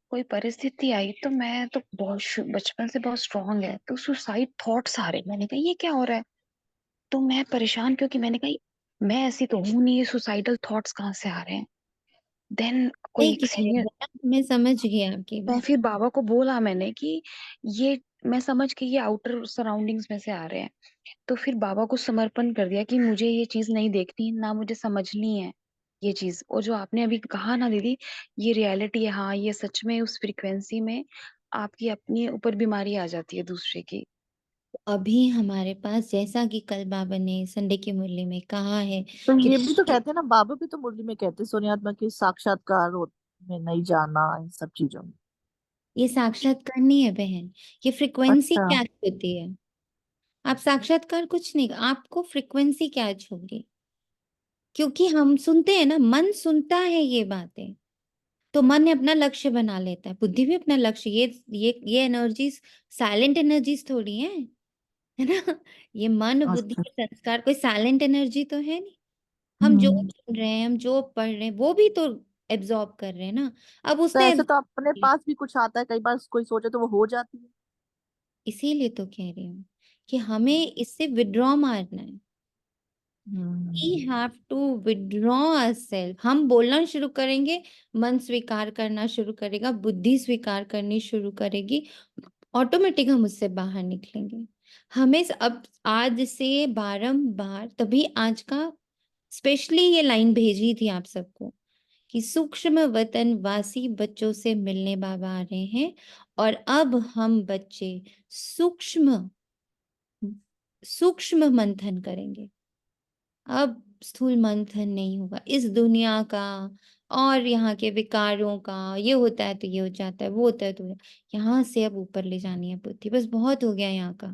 कोई परिस्थिति आई तो मैं तो बहुत बचपन से बहुत स्ट्रांग है, तो सुसाइड थॉट्स आ रहे, मैंने कहा ये क्या हो रहा है, तो मैं परेशान, क्योंकि मैंने कहा मैं ऐसी तो हूं नहीं, ये सुसाइडल थॉट्स कहाँ से आ रहे हैं। देन कोई सही एक कह रहे सीनियर, हो ना, मैं समझ गई आपकी मैं बात। फिर बाबा को बोला मैंने कि ये, मैं समझ के ये आउटर सराउंडिंग्स में से आ रहे हैं, तो फिर बाबा को समर्पण कर दिया कि मुझे ये चीज नहीं देखनी, ना मुझे समझनी है ये चीज। और जो आपने अभी कहा ना दीदी, ये रियलिटी है, हाँ ये सच में उस फ्रीक्वेंसी में आपकी अपनी ऊपर बीमारी आ जाती है दूसरे की। अभी हमारे पास, जैसा कि कल बाबा ने संडे की मुरली में कहा है तो कि ये भी तो कहते हैं ना, बाबा भी तो मुरली में कहते हैं सोनियात्मा की साक्षात्कार में नहीं जाना, इन सब चीजों में। ये साक्षात्कार नहीं है बहन, ये फ्रीक्वेंसी अच्छा। कैच होती है। आप साक्षात्कार कुछ नहीं, आपको फ्रीक्वेंसी कैच होगी, क्योंकि हम सुनते हैं ना, मन सुनता है ये बातें, तो मन अपना लक्ष्य बना लेता है, बुद्धि भी अपना लक्ष्य। ये एनर्जीज साइलेंट एनर्जीज थोड़ी है ना। ये मन, बुद्धि, अच्छा। संस्कार कोई साइलेंट एनर्जी तो है नहीं। हम जो हम्म। सुन रहे हैं, हम जो पढ़ रहे हैं, वो भी तो एब्जॉर्ब कर रहे हैं ना। अब तो उसने ऐसे तो अपने पास भी कुछ आता है, कई बार कोई सोचे तो वो हो जाती है। इसीलिए तो कह रही हूँ कि हमें इससे विड्रॉ मारना है। We have to withdraw ourselves। हम बोलना शुरू करेंगे, मन स्वीकार करना शुरू करेगा, बुद्धि स्वीकार करनी शुरू करेगी, ऑटोमेटिक हम उससे बाहर निकलेंगे। हमें अब आज से बारंबार, तभी आज का स्पेशली ये लाइन भेजी थी आप सबको कि सूक्ष्म वतन वासी बच्चों से मिलने बाबा आ रहे हैं, और अब हम बच्चे सूक्ष्म सूक्ष्म मंथन करेंगे। अब स्थूल मंथन नहीं होगा इस दुनिया का और यहाँ के विकारों का। ये होता है तो ये हो जाता है, वो होता है तो यहाँ से अब ऊपर ले जानी है बुद्धि। बस बहुत हो गया यहाँ का,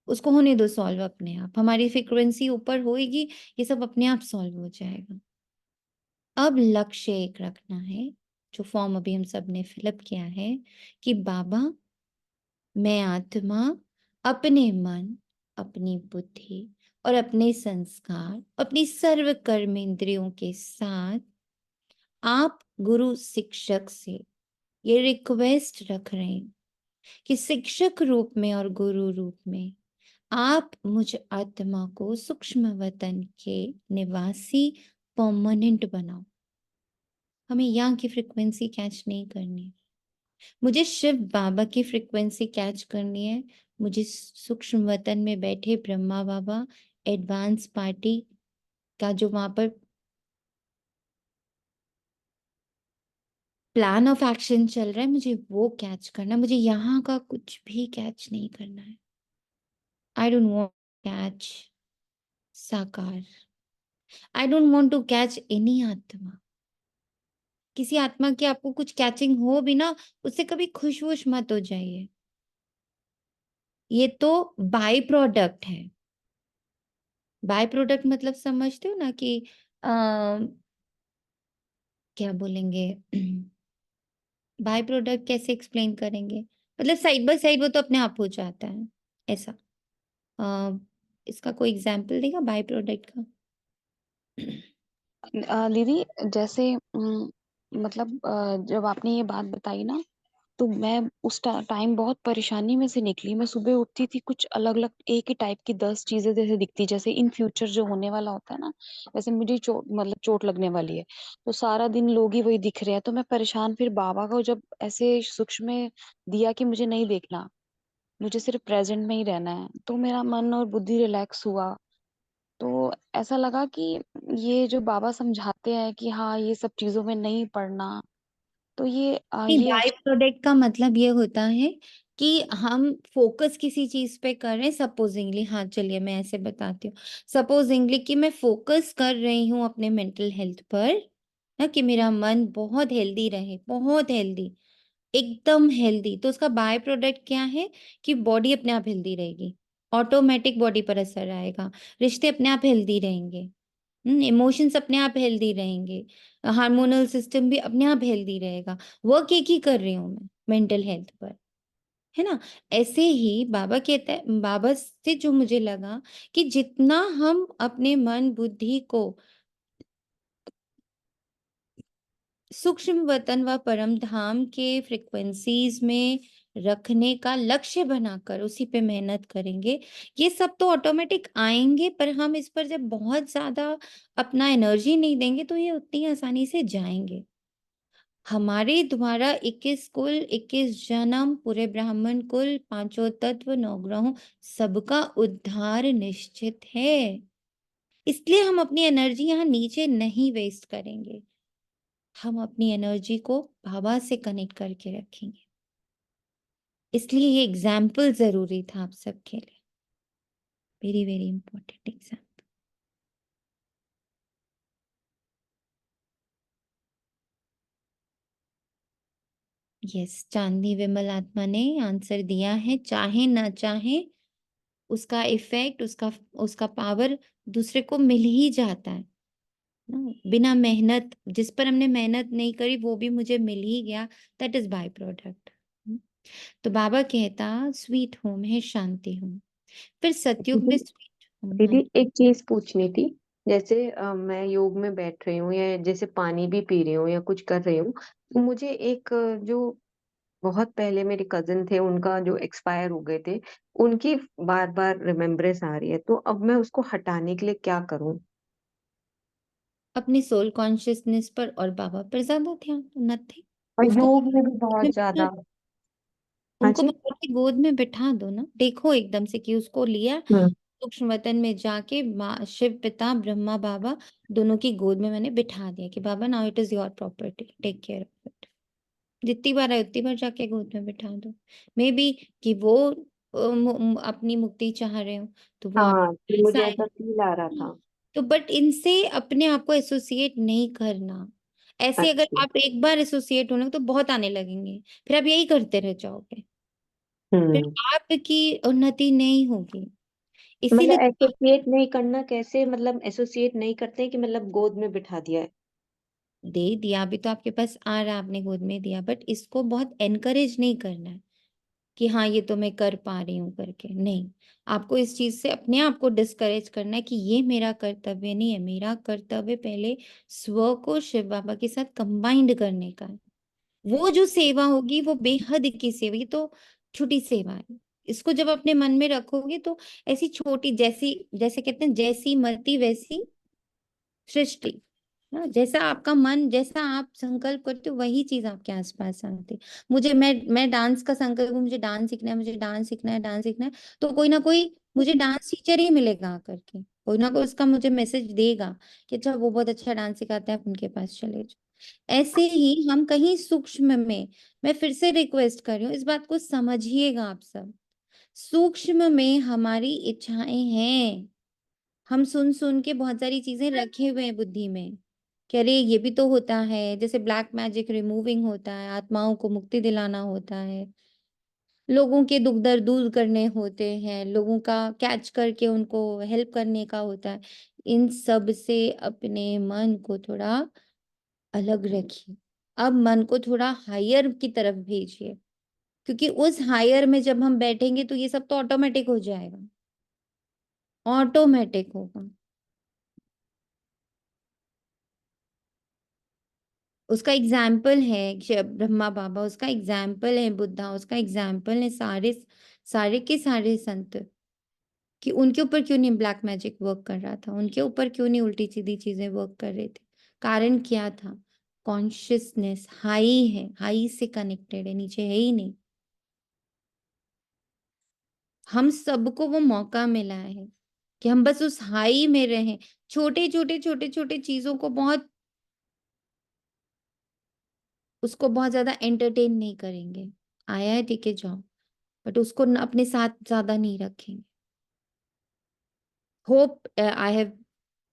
उसको होने दो सॉल्व अपने आप। हमारी फ्रीक्वेंसी ऊपर होएगी, ये सब अपने आप सॉल्व हो जाएगा। अब लक्ष्य एक रखना है, जो फॉर्म अभी हम सब ने फिलअप किया है कि बाबा मैं आत्मा अपने मन, अपनी बुद्धि और अपने संस्कार, अपनी सर्व कर्म इंद्रियों के साथ आप गुरु शिक्षक से ये रिक्वेस्ट रख रहे हैं कि शिक्षक रूप में और गुरु रूप में आप मुझ आत्मा को सूक्ष्म वतन के निवासी परमानेंट बनाओ। हमें यहाँ की फ्रीक्वेंसी कैच नहीं करनी, मुझे शिव बाबा की फ्रीक्वेंसी कैच करनी है। मुझे सूक्ष्म वतन में बैठे ब्रह्मा बाबा एडवांस पार्टी का जो वहां पर प्लान ऑफ एक्शन चल रहा है, मुझे वो कैच करना है। मुझे यहाँ का कुछ भी कैच नहीं करना है। आई डोंट वांट कैच साकार, I don't want to catch any आत्मा। किसी आत्मा की आपको कुछ कैचिंग हो भी ना, उससे कभी खुश वुश मत हो जाइए। ये तो बाय प्रोडक्ट है। बाय प्रोडक्ट मतलब समझते हो ना कि क्या बोलेंगे, बाय प्रोडक्ट कैसे एक्सप्लेन करेंगे, मतलब साइड बाय साइड वो तो अपने आप हो जाता है ऐसा। अ, इसका कोई एग्जांपल देगा बाय प्रोडक्ट का? दीदी जैसे मतलब जब आपने ये बात बताई ना, तो मैं उस टाइम बहुत परेशानी में से निकली। मैं सुबह उठती थी, कुछ अलग अलग एक ही टाइप की 10 चीजें जैसे दिखती, जैसे इन फ्यूचर जो होने वाला होता है ना, जैसे मुझे चोट लगने वाली है, तो सारा दिन लोग ही वही दिख रहे हैं, तो मैं परेशान। फिर बाबा को जब ऐसे सूक्ष्म में दिया कि मुझे नहीं देखना, मुझे सिर्फ प्रेजेंट में ही रहना है, तो मेरा मन और बुद्धि रिलैक्स हुआ। तो ऐसा लगा कि ये जो बाबा समझाते हैं कि हाँ ये सब चीजों में नहीं पड़ना, तो नहीं, ये बाय प्रोडक्ट का मतलब ये होता है कि हम फोकस किसी चीज पे कर रहे हैं। सपोजिंगली, हाँ चलिए मैं ऐसे बताती हूँ। सपोजिंगली कि मैं फोकस कर रही हूँ अपने मेंटल हेल्थ पर, ना, कि मेरा मन बहुत हेल्दी रहे, बहुत हेल्दी, एकदम हेल्दी। तो उसका बाय प्रोडक्ट क्या है कि बॉडी अपने आप हेल्दी रहेगी ऑटोमेटिक बॉडी पर असर आएगा, रिश्ते अपने आप हेल्दी रहेंगे, इमोशंस अपने आप हेल्दी रहेंगे, हार्मोनल सिस्टम भी अपने आप हेल्दी रहेगा। वर्क एक ही कर रही हूँ मैं मेंटल हेल्थ पर, है ना। ऐसे ही बाबा कहता है, बाबा से जो मुझे लगा कि जितना हम अपने मन बुद्धि को सूक्ष्म वतन व परम धाम के फ्रीक्वेंसीज में रखने का लक्ष्य बनाकर उसी पे मेहनत करेंगे, ये सब तो ऑटोमेटिक आएंगे, पर हम इस पर जब बहुत ज्यादा अपना एनर्जी नहीं देंगे तो ये उतनी आसानी से जाएंगे। हमारे द्वारा 21 कुल, 21 जन्म, पूरे ब्राह्मण कुल, पांचों तत्व, नौ ग्रहों, सबका उद्धार निश्चित है। इसलिए हम अपनी एनर्जी यहाँ नीचे नहीं वेस्ट करेंगे, हम अपनी एनर्जी को बाबा से कनेक्ट करके रखेंगे। इसलिए ये एग्जाम्पल जरूरी था आप सबके लिए, very very important example. Yes, Chandni Vimal आत्मा ने आंसर दिया है, चाहे ना चाहे उसका इफेक्ट, उसका पावर दूसरे को मिल ही जाता है ना, बिना मेहनत, जिस पर हमने मेहनत नहीं करी वो भी मुझे मिल ही गया, दैट इज बाय प्रोडक्ट। तो बाबा कहता स्वीट होम है शांति होम, फिर सतयुग में दीदी स्वीट होम। हाँ दीदी एक चीज पूछनी थी। जैसे मैं योग में बैठ रही हूँ या जैसे पानी भी पी रही हूँ या कुछ कर रही हूँ, तो मुझे एक जो बहुत पहले मेरे कजिन थे उनका जो एक्सपायर हो गए थे, उनकी बार बार रिमेम्बरेंस आ रही है, तो अब मैं उसको हटाने के लिए क्या करूं? अपनी सोल कॉन्शियसनेस पर और बाबा पर ज्यादा ध्यान, और नथिंग। उसको योग में भी बहुत ज्यादा। हाँ उनको जी। बाबा की गोद में बिठा दो ना, देखो एकदम से कि उसको लिया हम्म। सूक्ष्म वतन में जाके, शिव पिता ब्रह्मा बाबा दोनों की गोद में मैंने बिठा दिया कि Baba now it is your property, take care of it. जितनी बार है उतनी बार जाके गोद में बिठा दो। मे बी कि वो अपनी मुक्ति चाह रहे हो तो वो आप हाँ, तो ऐसा मुझे है। ऐसा फील आ रहा था। तो बट इनसे अपने आप को एसोसिएट नहीं करना। ऐसे अगर अच्छा। आप एक बार एसोसिएट होने तो बहुत आने लगेंगे, फिर आप यही करते रह जाओगे, फिर हम्म। आपकी उन्नति नहीं होगी। इसीलिए मतलब एसोसिएट नहीं करना कैसे? मतलब एसोसिएट नहीं करते हैं कि मतलब गोद में बिठा दिया है। दे दिया, अभी तो आपके पास आ रहा, आपने गोद में दिया, बट इसको बहुत एनकरेज नहीं करना है कि हाँ ये तो मैं कर पा रही हूँ करके, नहीं। आपको इस चीज से अपने आप को डिस्करेज करना है कि ये मेरा कर्तव्य नहीं है। मेरा कर्तव्य पहले स्व को शिव बाबा के साथ कंबाइंड करने का है। वो जो सेवा होगी वो बेहद की सेवा, ये तो छोटी सेवा है। इसको जब अपने मन में रखोगे तो ऐसी छोटी, जैसी, जैसे कहते हैं जैसी मति वैसी सृष्टि, ना, जैसा आपका मन, जैसा आप संकल्प करते हो वही चीज आपके आसपास आती है। मैं डांस का संकल्प हूँ, मुझे डांस सीखना है, मुझे डांस सीखना है, डांस सीखना है, तो कोई ना कोई मुझे डांस टीचर ही मिलेगा आकर के, कोई ना कोई उसका मुझे मैसेज देगा कि अच्छा वो बहुत अच्छा डांस सिखाते हैं, आप उनके पास चले जाओ। ऐसे ही हम कहीं सूक्ष्म में, मैं फिर से रिक्वेस्ट कर रही हूँ, इस बात को समझिएगा आप सब, सूक्ष्म में हमारी इच्छाएं हैं। हम सुन सुन के बहुत सारी चीजें रखे हुए हैं बुद्धि में कि अरे ये भी तो होता है, जैसे ब्लैक मैजिक रिमूविंग होता है, आत्माओं को मुक्ति दिलाना होता है, लोगों के दुख दर्द दूर करने होते हैं, लोगों का कैच करके उनको हेल्प करने का होता है। इन सब से अपने मन को थोड़ा अलग रखिए। अब मन को थोड़ा हायर की तरफ भेजिए, क्योंकि उस हायर में जब हम बैठेंगे तो ये सब तो ऑटोमेटिक हो जाएगा, ऑटोमेटिक होगा। उसका एग्जाम्पल है ब्रह्मा बाबा, उसका एग्जाम्पल है बुद्धा, उसका एग्जाम्पल है सारे सारे के सारे संत, कि उनके ऊपर क्यों नहीं ब्लैक मैजिक वर्क कर रहा था, उनके ऊपर क्यों नहीं उल्टी सीधी चीजें वर्क कर रहे थे। कारण क्या था? कॉन्शियसनेस हाई है, हाई से कनेक्टेड है, नीचे है ही नहीं। हम सबको वो मौका मिला है कि हम बस उस हाई में रहें, छोटे छोटे छोटे छोटे चीजों को बहुत, उसको बहुत ज्यादा एंटरटेन नहीं करेंगे। आया है ठीक है जाओ, बट उसको अपने साथ ज्यादा नहीं रखेंगे। Hope I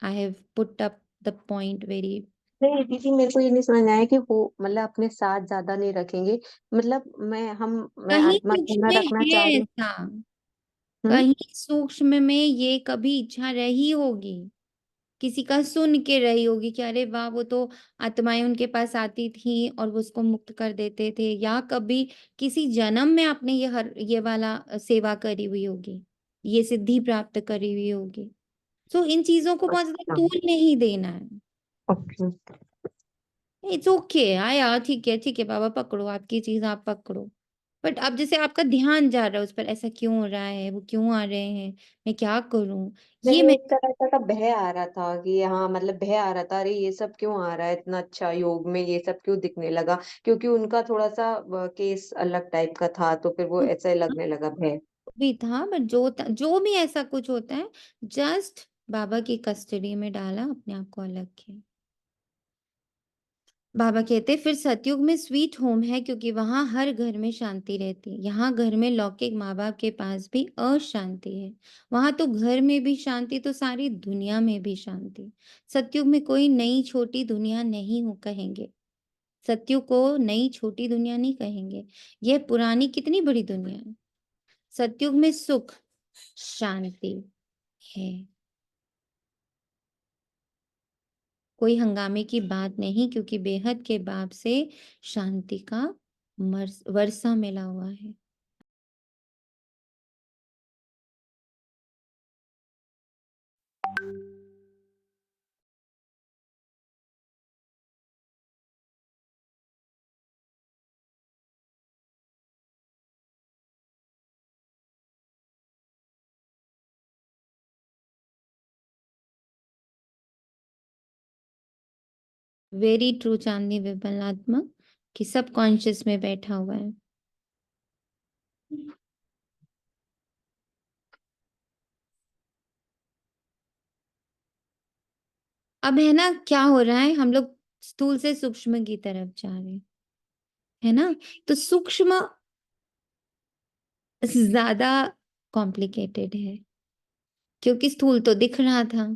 have put up the point very. नहीं दीदी, मेरे को ये नहीं समझ आया कि वो मतलब अपने साथ ज्यादा नहीं रखेंगे। मतलब मैं कहीं आत्मा कुछ को मैं में रखना है चाह रही हूँ। ऐसा, कहीं सूक्ष्म में ये कभी इच्छा रही होगी, किसी का सुन के रही होगी कि अरे वाह, वो तो आत्माएं उनके पास आती थी और वो उसको मुक्त कर देते थे, या कभी किसी जन्म में आपने ये वाला सेवा करी हुई होगी, ये सिद्धि प्राप्त करी हुई होगी। तो इन चीजों को बहुत ज्यादा तूल नहीं देना है। ओके। इट्स ओके, आया ठीक है बाबा, पकड़ो आपकी चीज, आप पकड़ो। बट अब जैसे आपका ध्यान जा रहा है उस पर, ऐसा क्यों हो रहा है, वो क्यों आ रहे हैं, मैं क्या करूं, ये नहीं, मैं। एक तरह का भय आ रहा था कि हाँ, मतलब भय आ रहा था, अरे ये सब क्यों आ रहा है, इतना अच्छा योग में ये सब क्यों दिखने लगा, क्योंकि उनका थोड़ा सा केस अलग टाइप का था, तो फिर वो ऐसा ही लगने लगा भय। भी था, बट जो भी ऐसा कुछ होता है, जस्ट बाबा की कस्टडी में डाला, अपने आप को अलग किया। बाबा कहते फिर सतयुग में स्वीट होम है, क्योंकि वहां हर घर में शांति रहती है। यहाँ घर में लौकिक माँ बाप के पास भी अशांति है, वहां तो घर में भी शांति, तो सारी दुनिया में भी शांति। सतयुग में कोई नई छोटी दुनिया नहीं हो कहेंगे, सतयुग को नई छोटी दुनिया नहीं कहेंगे, यह पुरानी कितनी बड़ी दुनिया है। सतयुग में सुख शांति है, कोई हंगामे की बात नहीं, क्योंकि बेहद के बाप से शांति का वर्षा मिला हुआ है। वेरी ट्रू चांदनी विमलात्मा, कि सब कॉन्शियस में बैठा हुआ है। अब है ना, क्या हो रहा है, हम लोग स्थूल से सूक्ष्म की तरफ जा रहे हैं, है ना। तो सूक्ष्म ज्यादा कॉम्प्लिकेटेड है, क्योंकि स्थूल तो दिख रहा था,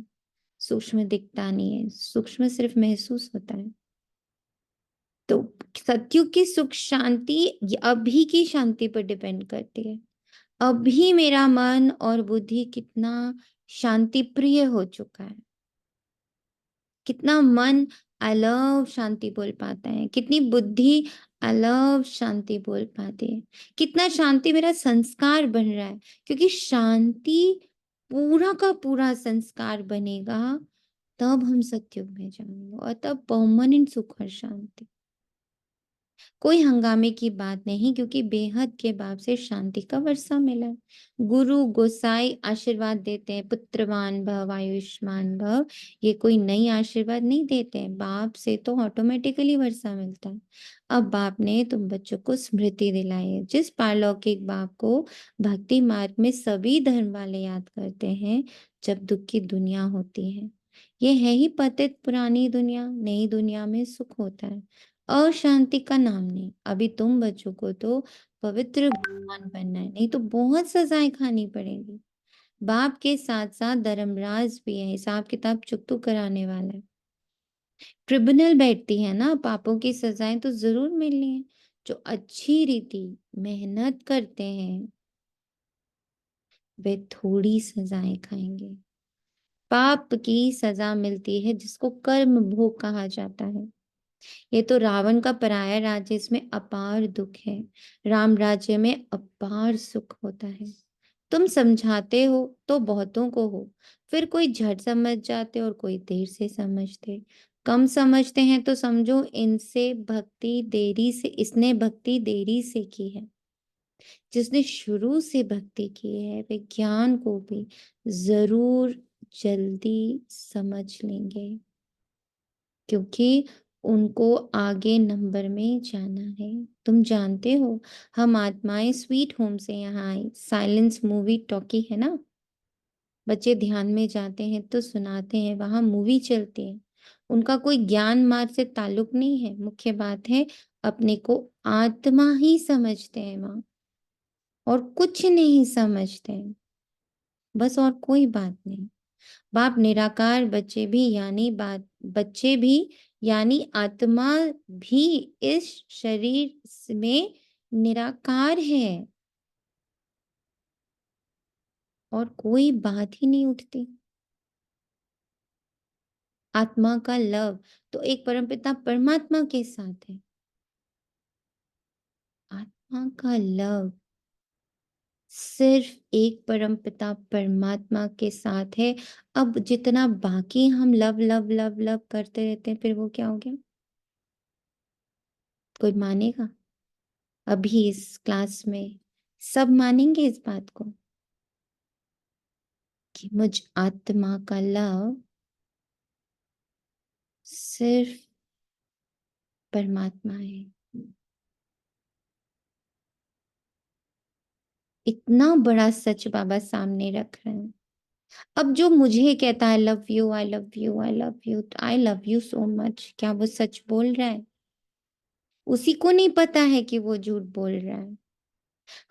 सूक्ष्म दिखता नहीं है, सूक्ष्म सिर्फ महसूस होता है। तो सतयुग की सुख शांति अभी की शांति पर डिपेंड करती है। अभी मेरा मन और बुद्धि कितना शांति प्रिय हो चुका है, कितना मन आई लव शांति बोल पाता है, कितनी बुद्धि आई लव शांति बोल पाती है, कितना शांति मेरा संस्कार बन रहा है। क्योंकि शांति पूरा का पूरा संस्कार बनेगा, तब हम सतयुग में जाएंगे, और तब परमानेंट सुख और शांति। कोई हंगामे की बात नहीं, क्योंकि बेहद के बाप से शांति का वर्षा मिला है। गुरु गोसाई आशीर्वाद देते हैं, पुत्रवान भव आयुष्मान भव, ये कोई नई आशीर्वाद नहीं देते हैं, बाप से तो ऑटोमेटिकली वर्षा मिलता है। अब बाप ने तुम बच्चों को स्मृति दिलाई है, जिस पारलौकिक बाप को भक्ति मार्ग में सभी धर्म वाले याद करते हैं, जब दुख की दुनिया होती है। ये है ही पतित पुरानी दुनिया, नई दुनिया में सुख होता है, अशांति का नाम नहीं। अभी तुम बच्चों को तो पवित्र भगवान बनना है, नहीं तो बहुत सजाएं खानी पड़ेगी। बाप के साथ साथ धर्मराज भी है, हिसाब किताब चुकतू कराने वाला है। ट्रिब्यूनल बैठती है ना, पापों की सजाएं तो जरूर मिलनी है। जो अच्छी रीति मेहनत करते हैं वे थोड़ी सजाएं खाएंगे। पाप की सजा मिलती है जिसको कर्म भोग कहा जाता है। ये तो रावण का पराया राज्य, इसमें अपार दुख है, राम राज्य में अपार सुख होता है। तुम समझाते हो तो बहुतों को हो, फिर कोई झट समझ जाते और कोई देर से समझते। कम समझते हैं तो समझो इनसे भक्ति देरी से, इसने भक्ति देरी से की है। जिसने शुरू से भक्ति की है वे ज्ञान को भी जरूर जल्दी समझ लेंगे, क्योंकि उनको आगे नंबर में जाना है। तुम जानते हो, हम आत्माएं स्वीट होम से यहाँ आई, साइलेंस मूवी टॉकी है ना, बच्चे ध्यान में जाते हैं तो सुनाते हैं, वहां मूवी चलती है। उनका कोई ज्ञान मार्ग से ताल्लुक नहीं है, मुख्य बात है अपने को आत्मा ही समझते हैं वहां, और कुछ नहीं समझते हैं, बस, और कोई बात नहीं। बाप निराकार, बच्चे भी यानी आत्मा भी इस शरीर में निराकार है। और कोई बात ही नहीं उठती। आत्मा का लव तो एक परमपिता परमात्मा के साथ है। आत्मा का लव सिर्फ एक परमपिता परमात्मा के साथ है। अब जितना बाकी हम लव लव लव लव करते रहते हैं, फिर वो क्या हो गया? कोई मानेगा? अभी इस क्लास में सब मानेंगे इस बात को कि मुझ आत्मा का लव सिर्फ परमात्मा है। इतना बड़ा सच बाबा सामने रख रहे हैं। अब जो मुझे कहता है love you, I love you, I love you, I love you so much, क्या वो सच बोल रहा है? उसी को नहीं पता है कि वो झूठ बोल रहा है।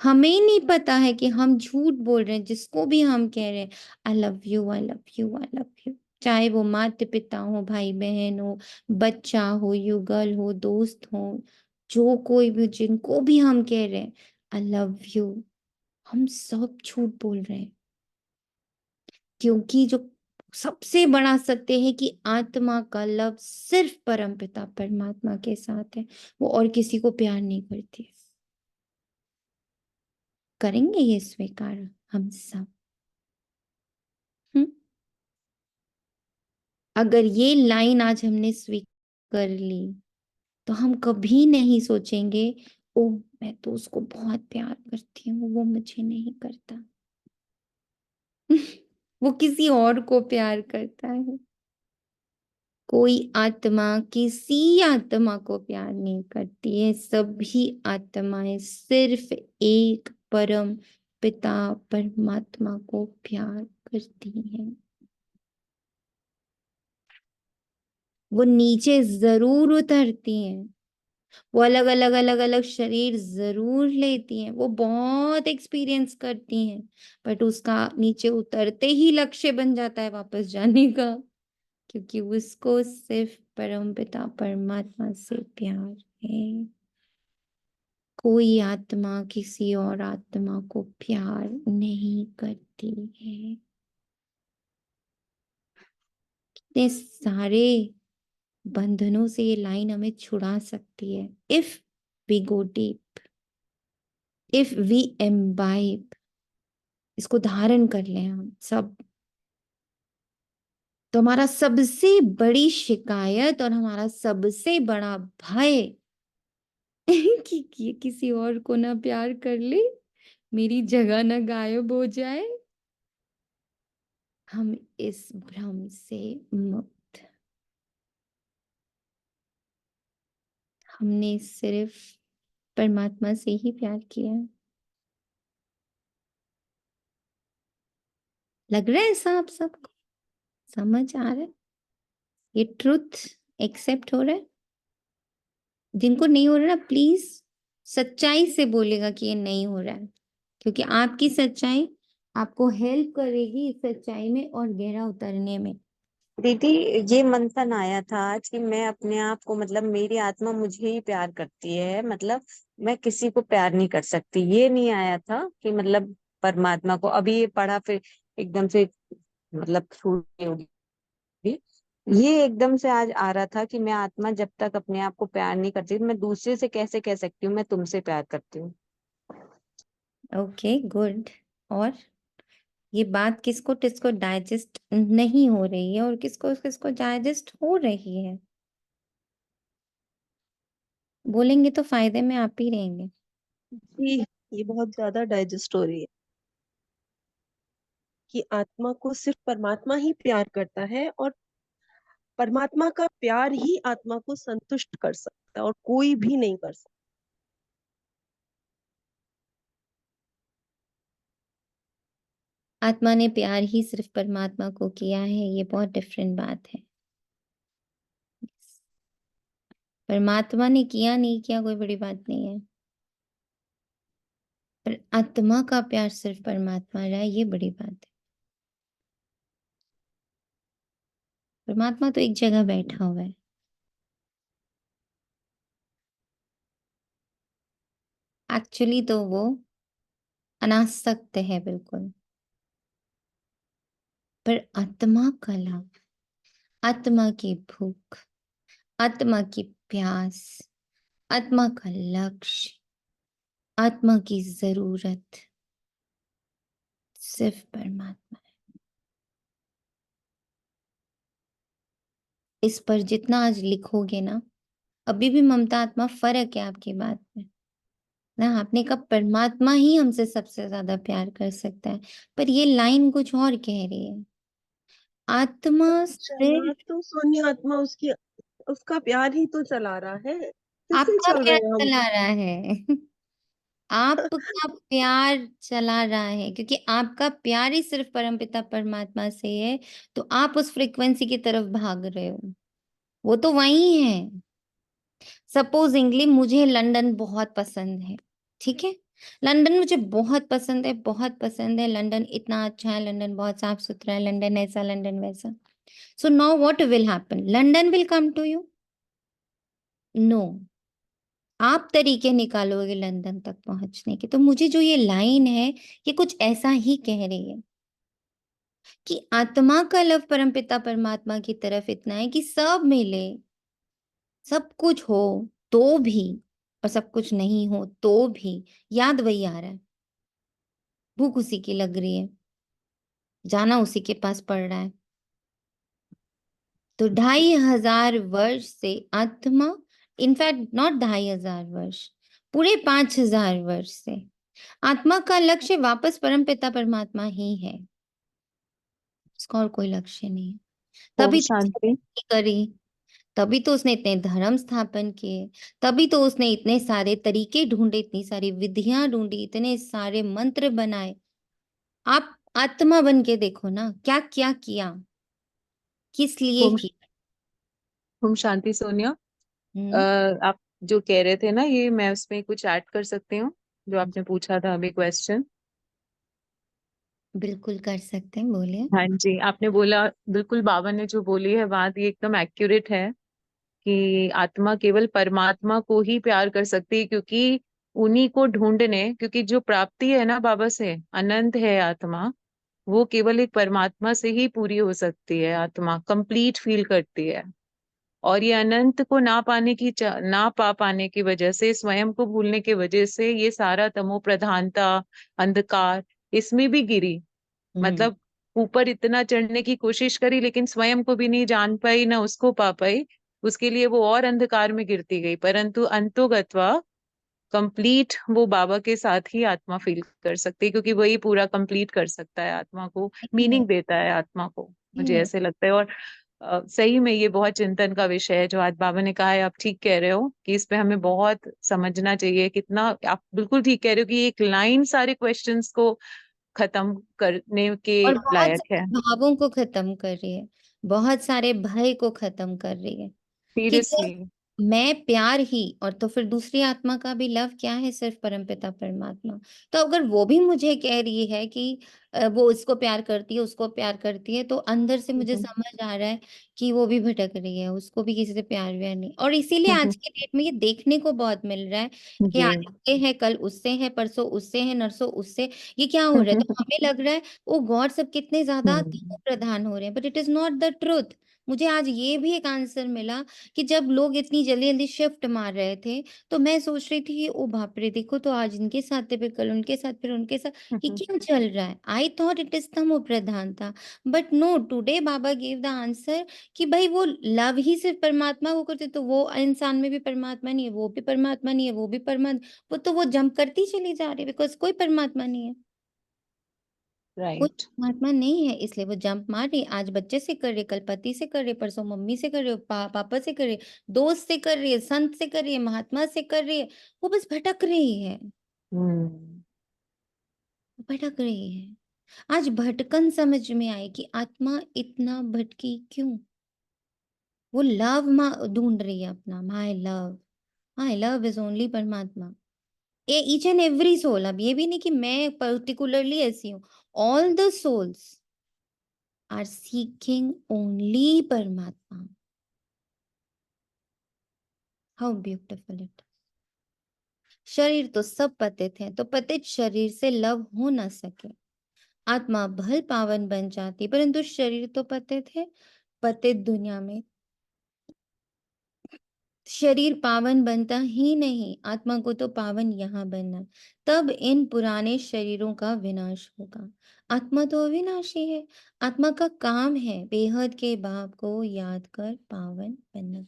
हमें ही नहीं पता है कि हम झूठ बोल रहे हैं। जिसको भी हम कह रहे हैं I love you, I love you, I love you, चाहे वो माता पिता हो, भाई बहन हो, बच्चा हो, युगल हो, दोस्त हो, जो कोई भी, जिनको भी हम कह रहे हैं आई लव यू, हम सब झूठ बोल रहे हैं। क्योंकि जो सबसे बड़ा सत्य है कि आत्मा का लव सिर्फ परमपिता परमात्मा के साथ है। वो और किसी को प्यार नहीं करती है। करेंगे ये स्वीकार हम सब? अगर ये लाइन आज हमने स्वीकार कर ली तो हम कभी नहीं सोचेंगे ओ मैं तो उसको बहुत प्यार करती हूँ, वो मुझे नहीं करता। वो किसी और को प्यार करता है। कोई आत्मा किसी आत्मा को प्यार नहीं करती है। सभी आत्माएं सिर्फ एक परम पिता परमात्मा को प्यार करती हैं। वो नीचे जरूर उतरती हैं, वो अलग अलग अलग अलग शरीर जरूर लेती हैं, वो बहुत एक्सपीरियंस करती हैं, बट उसका नीचे उतरते ही लक्ष्य बन जाता है वापस जाने का, क्योंकि उसको सिर्फ परमपिता परमात्मा से प्यार है। कोई आत्मा किसी और आत्मा को प्यार नहीं करती है। कितने सारे बंधनों से ये लाइन हमें छुड़ा सकती है। If we go deep, if we imbibe, इसको धारण कर लें हम सब, तो हमारा सबसे बड़ी शिकायत और हमारा सबसे बड़ा भय कि ये किसी और को ना प्यार कर ले, मेरी जगह ना गायब हो जाए, हम इस भ्रम से मुक्त। हमने सिर्फ परमात्मा से ही प्यार किया। लग रहा है ऐसा आप सबको? समझ आ रहा है? ये ट्रुथ एक्सेप्ट हो रहा है? जिनको नहीं हो रहा ना, प्लीज सच्चाई से बोलेगा कि ये नहीं हो रहा है, क्योंकि आपकी सच्चाई आपको हेल्प करेगी इस सच्चाई में और गहरा उतरने में। दीदी, ये मंथन आया था आज कि मैं अपने आप को, मतलब मेरी आत्मा मुझे ही प्यार करती है, मतलब मैं किसी को प्यार नहीं कर सकती। ये नहीं आया था कि मतलब परमात्मा को, अभी ये पढ़ा फिर एकदम से मतलब छूट गई होगी। ये एकदम से आज आ रहा था कि मैं आत्मा जब तक अपने आप को प्यार नहीं करती, मैं दूसरे से कैसे कह सकती हूँ मैं तुमसे प्यार करती हूँ। Okay, good. और ये बात किसको किसको डाइजेस्ट नहीं हो रही है और किसको किसको डाइजेस्ट हो रही है? बोलेंगे तो फायदे में आप ही रहेंगे। जी, ये बहुत ज्यादा डाइजेस्ट हो रही है कि आत्मा को सिर्फ परमात्मा ही प्यार करता है और परमात्मा का प्यार ही आत्मा को संतुष्ट कर सकता है और कोई भी नहीं कर सकता। आत्मा ने प्यार ही सिर्फ परमात्मा को किया है, ये बहुत डिफरेंट बात है। परमात्मा ने किया नहीं किया कोई बड़ी बात नहीं है, पर आत्मा का प्यार सिर्फ परमात्मा रहा है, ये बड़ी बात है। परमात्मा तो एक जगह बैठा हुआ है। एक्चुअली तो वो अनासक्त है बिल्कुल। पर आत्मा का लव, आत्मा की भूख, आत्मा की प्यास, आत्मा का लक्ष्य, आत्मा की जरूरत सिर्फ परमात्मा है। इस पर जितना आज लिखोगे ना, अभी भी ममता आत्मा फर्क है आपकी बात में ना। आपने कहा परमात्मा ही हमसे सबसे ज्यादा प्यार कर सकता है, पर ये लाइन कुछ और कह रही है। आत्मा चला सिर्फ तो सोनिया आत्मा उसकी उसका प्यार ही तो चला रहा है, किससे आपका चल रहे प्यार हैं हम? चला रहा है। आपका प्यार चला रहा है, क्योंकि आपका प्यार ही सिर्फ परमपिता परमात्मा से है, तो आप उस फ्रीक्वेंसी की तरफ भाग रहे हो। वो तो वही है। सपोजिंगली मुझे लंदन बहुत पसंद है, ठीक है, लंदन मुझे बहुत पसंद है, बहुत पसंद है। लंदन इतना अच्छा है, लंदन बहुत साफ सुथरा है, लंदन ऐसा, लंदन वैसा। So now what will happen? London will come to you? No, आप तरीके निकालोगे लंदन तक पहुंचने के। तो मुझे जो ये लाइन है, ये कुछ ऐसा ही कह रही है कि आत्मा का लव परमपिता परमात्मा की तरफ इतना है कि सब मिले, सब कुछ हो तो भी, और सब कुछ नहीं हो तो भी याद वही आ रहा है, भूख उसी की लग रही है, जाना उसी के पास पड़ रहा है। तो 2500 वर्ष से आत्मा, इनफैक्ट नॉट 2500 वर्ष, पूरे 5000 वर्ष से आत्मा का लक्ष्य वापस परमपिता परमात्मा ही है, उसका और कोई लक्ष्य नहीं है। ओम तभी तो शांति। उसने करी, तभी तो उसने इतने धर्म स्थापन किए, तभी तो उसने इतने सारे तरीके ढूंढे, इतनी सारी विधियां ढूंढी, इतने सारे मंत्र बनाए। आप आत्मा बन के देखो ना, क्या क्या किया, किस लिए ओम किया। ओम शांति सोनिया। हम्म, आप जो कह रहे थे ना, ये मैं उसमें कुछ ऐड कर सकती हूँ, जो आपने पूछा था अभी क्वेश्चन। बिल्कुल कर सकते हैं, बोलिए। हाँ जी, आपने बोला, बिल्कुल बाबा ने जो बोली है बात, ये एकदम एक्यूरेट है कि आत्मा केवल परमात्मा को ही प्यार कर सकती है, क्योंकि उन्हीं को ढूंढने, क्योंकि जो प्राप्ति है ना बाबा से, अनंत है आत्मा, वो केवल एक परमात्मा से ही पूरी हो सकती है। आत्मा कंप्लीट फील करती है, और ये अनंत को ना पा पाने की वजह से, स्वयं को भूलने की वजह से, ये सारा तमो प्रधानता, अंधकार, इसमें भी गिरी। हम्म, मतलब ऊपर इतना चढ़ने की कोशिश करी, लेकिन स्वयं को भी नहीं जान पाई, ना उसको पा पाई। उसके लिए वो और अंधकार में गिरती गई, परंतु अंतोगत्वा कंप्लीट वो बाबा के साथ ही आत्मा फील कर सकती है, क्योंकि वही पूरा कंप्लीट कर सकता है आत्मा को, है, मीनिंग देता है आत्मा को, मुझे है। ऐसे लगता है। और सही में ये बहुत चिंतन का विषय है जो आज बाबा ने कहा है। आप ठीक कह रहे हो कि इस पे हमें बहुत समझना चाहिए। कितना आप बिल्कुल ठीक कह रहे हो कि एक लाइन सारे क्वेश्चंस को खत्म करने के और बहुत लायक है। सारे भावों को खत्म कर रही है, बहुत सारे भय को खत्म कर रही है। कि सीरियसली। जब मैं प्यार ही, और तो फिर दूसरी आत्मा का भी लव क्या है? सिर्फ परमपिता परमात्मा। तो अगर वो भी मुझे कह रही है कि वो इसको प्यार करती है, उसको प्यार करती है, तो अंदर से मुझे समझ आ रहा है कि वो भी भटक रही है, उसको भी किसी से प्यार व्यार नहीं। और इसीलिए आज के डेट में ये देखने को बहुत मिल रहा है कि जी। आज ये है, कल उससे है, परसों उससे है, नरसों उससे। ये क्या हो रहा है? तो हमें लग रहा है ओ गॉड, सब कितने ज्यादा तमो प्रधान हो रहे हैं, but it is not the truth. मुझे आज ये भी एक आंसर मिला कि जब लोग इतनी जल्दी जल्दी शिफ्ट मार रहे थे, तो मैं सोच रही थी ओ बाप रे, देखो तो आज इनके साथ थे, फिर कल उनके साथ, फिर उनके साथ, ये क्या चल रहा है? आई थॉट इट इज तमो प्रधान था, बट नो, टुडे बाबा गिव द आंसर कि भाई वो लव ही सिर्फ परमात्मा को करते, तो वो इंसान में भी परमात्मा नहीं है, वो भी परमात्मा नहीं है, वो भी परमात्मा, वो तो वो जंप करती चली जा रही है, बिकॉज कोई परमात्मा नहीं है, कोई राइट। परमात्मा नहीं है, इसलिए वो जंप मार रही है। आज बच्चे से कर रही है, कल पति से कर रही है, परसों मम्मी से कर रही है, पापा से कर रही है, दोस्त से कर रही है, संत से कर रही है, महात्मा से कर रही है। वो बस भटक रही है, हम्म। वो भटक रही है। आज भटकन समझ में आई कि आत्मा इतना भटकी क्यों। वो लव ढूंढ रही है अपना, माई लव इज ओनली परमात्मा। A each and every soul, अब ये भी नहीं कि मैं पर्टिकुलरली ऐसी हूँ, all the souls are seeking only Paramatma. How beautiful it is. शरीर तो सब पतित हैं, तो पतित शरीर से लव हो ना सके, आत्मा भल पावन बन जाती, परंतु शरीर तो पतित है। पतित दुनिया में शरीर पावन बनता ही नहीं, आत्मा को तो पावन यहाँ बनना है। तब इन पुराने शरीरों का विनाश होगा। आत्मा तो अविनाशी है। आत्मा का काम है बेहद के बाप को याद कर पावन बनना।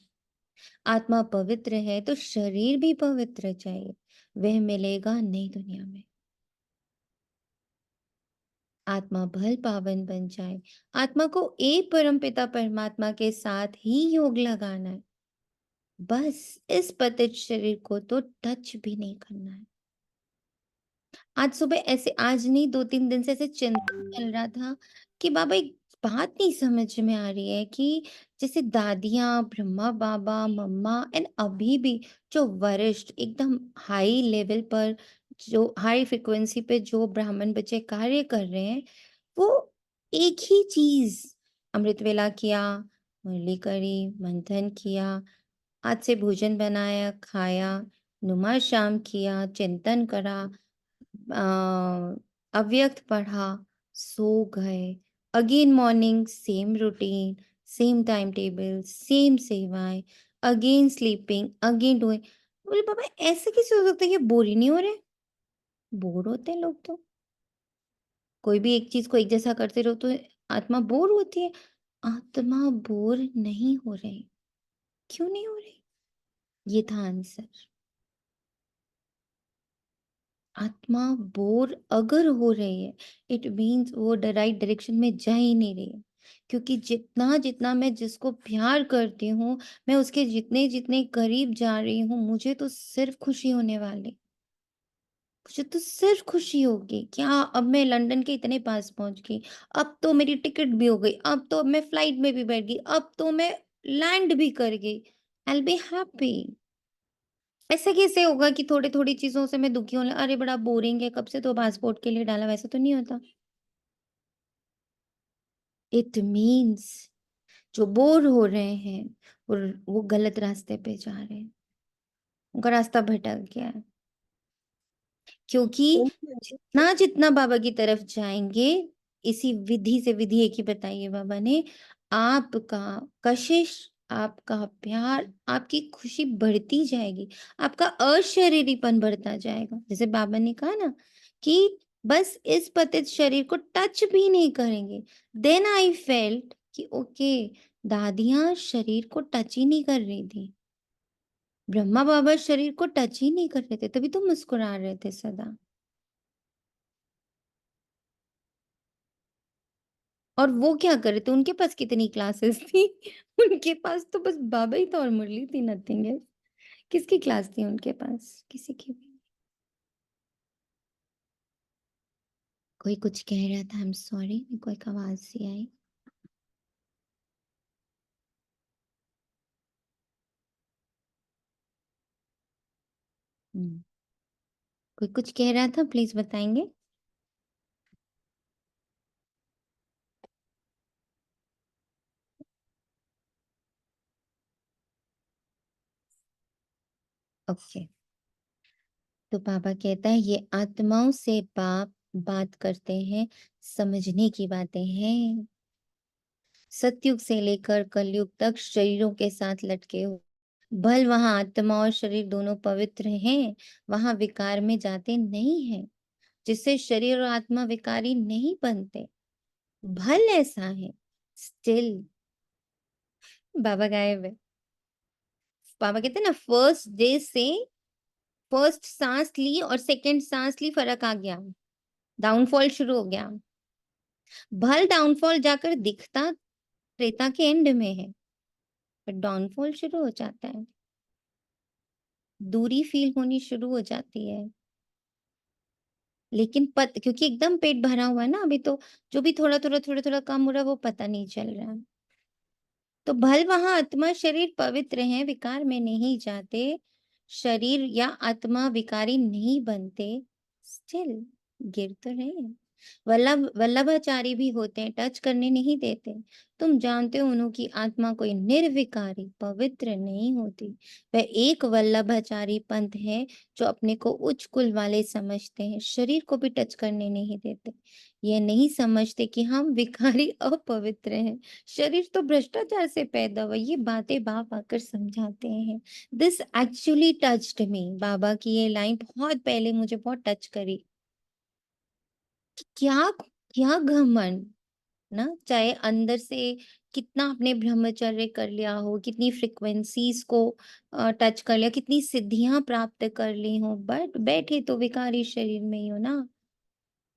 आत्मा पवित्र है तो शरीर भी पवित्र चाहिए, वह मिलेगा नई दुनिया में। आत्मा भल पावन बन जाए। आत्मा को एक परमपिता परमात्मा के साथ ही योग लगाना है। बस इस पतित शरीर को तो टच भी नहीं करना है। आज सुबह ऐसे, आज नहीं 2-3 दिन से ऐसे चिंतन चल रहा था कि बाबा एक बात नहीं समझ में आ रही है कि जैसे दादियाँ, ब्रह्मा बाबा, मम्मा एंड अभी भी जो वरिष्ठ एकदम हाई लेवल पर, जो हाई फ्रिक्वेंसी पे जो ब्राह्मण बच्चे कार्य कर रहे हैं, वो एक ही चीज, अमृत वेला किया, मुरली करी, मंथन किया, आज से भोजन बनाया, खाया, नुमा शाम किया, चिंतन करा, अव्यक्त पढ़ा, सो गए, again morning same routine, same time table, same सेवाएं, अगेन स्लीपिंग, अगेन डूइंग। बोले बाबा ऐसे कैसे हो सकता है, ये बोर ही नहीं हो रहे? बोर होते हैं लोग तो, कोई भी एक चीज को एक जैसा करते रहो तो आत्मा बोर होती है। आत्मा बोर नहीं हो रही। क्यों नहीं हो रही? ये था आंसर। आत्मा बोर अगर हो रही है, इट मीन्स वो राइट डायरेक्शन में जा ही नहीं रही है। क्योंकि जितना जितना मैं जिसको प्यार करती हूँ, मैं उसके जितने जितने करीब जा रही हूँ, मुझे तो सिर्फ खुशी होने वाली। मुझे तो सिर्फ खुशी होगी। क्या अब मैं लंदन के इतने पास पहुंच गई, अब तो मेरी टिकट भी हो गई, अब तो मैं फ्लाइट में भी बैठ गई, अब तो मैं लैंड भी कर गई, आई विल बी हैप्पी। ऐसा कैसे होगा कि थोड़ी थोड़ी चीजों से मैं दुखी होने, अरे बड़ा बोरिंग है, कब से तो पासपोर्ट के लिए डाला, वैसा तो नहीं होता। इट मीन्स जो बोर हो रहे हैं वो गलत रास्ते पे जा रहे हैं, उनका रास्ता भटक गया है। क्योंकि जितना जितना बाबा की तरफ जाएंगे, इसी विधि से, विधि एक ही बताई है बाबा ने, आपका कशिश, आपका प्यार, आपकी खुशी बढ़ती जाएगी, आपका अशरीरीपन बढ़ता जाएगा। जैसे बाबा ने कहा ना कि बस इस पतित शरीर को टच भी नहीं करेंगे। देन आई फेल्ट कि ओके, दादियां शरीर को टच ही नहीं कर रही थी, ब्रह्मा बाबा शरीर को टच ही नहीं कर रहे थे, तभी तो मुस्कुरा रहे थे सदा। और वो क्या कर रहे थे, उनके पास कितनी क्लासेस थी? उनके पास तो बस बाबा ही था और मुरली थी, नथिंग एल्स। किसकी क्लास थी उनके पास? किसी की भी। कोई कुछ कह रहा था, आई एम सॉरी, मेरे को एक आवाज सी आई। कोई कुछ कह रहा था, प्लीज बताएंगे। ओके, तो बाबा कहता है ये आत्माओं से बाप बात करते हैं, समझने की बातें हैं। सतयुग से लेकर कलयुग तक शरीरों के साथ लटके हो, भल वहां आत्मा और शरीर दोनों पवित्र हैं, वहां विकार में जाते नहीं हैं, जिससे शरीर और आत्मा विकारी नहीं बनते। भल ऐसा है, स्टिल बाबा गायब है। बाबा कहते हैं ना, फर्स्ट डे से फर्स्ट सांस ली और सेकंड सांस ली, फर्क आ गया, डाउनफॉल शुरू हो गया। भल डाउनफॉल जाकर दिखता त्रेता के एंड में है, पर डाउनफॉल शुरू हो जाता है, दूरी फील होनी शुरू हो जाती है। लेकिन क्योंकि एकदम पेट भरा हुआ है ना अभी, तो जो भी थोड़ा थोड़ा थोड़ा थोड़ा कम हो रहा है वो पता नहीं चल रहा है। तो भल वहां आत्मा शरीर पवित्र है, विकार में नहीं जाते, शरीर या आत्मा विकारी नहीं बनते, स्टिल गिर तो रहे हैं। वल्लभाचारी भी होते हैं, टच करने नहीं देते। तुम जानते हो उन्हों की आत्मा कोई निर्विकारी पवित्र नहीं होती। वह एक वल्लभाचारी पंथ है जो अपने को उच्च कुल वाले समझते हैं, शरीर को भी टच करने नहीं देते। ये नहीं समझते कि हम विकारी अपवित्र हैं, शरीर तो भ्रष्टाचार से पैदा हुआ। ये बातें बाप आकर समझाते हैं। दिस एक्चुअली टच्ड मी। बाबा की ये लाइन बहुत पहले मुझे बहुत टच करी। क्या क्या घमंड ना, चाहे अंदर से कितना आपने ब्रह्मचर्य कर लिया हो, कितनी फ्रीक्वेंसीज को टच कर लिया, कितनी सिद्धियां प्राप्त कर ली हो, बट बैठे तो विकारी शरीर में ही हो ना।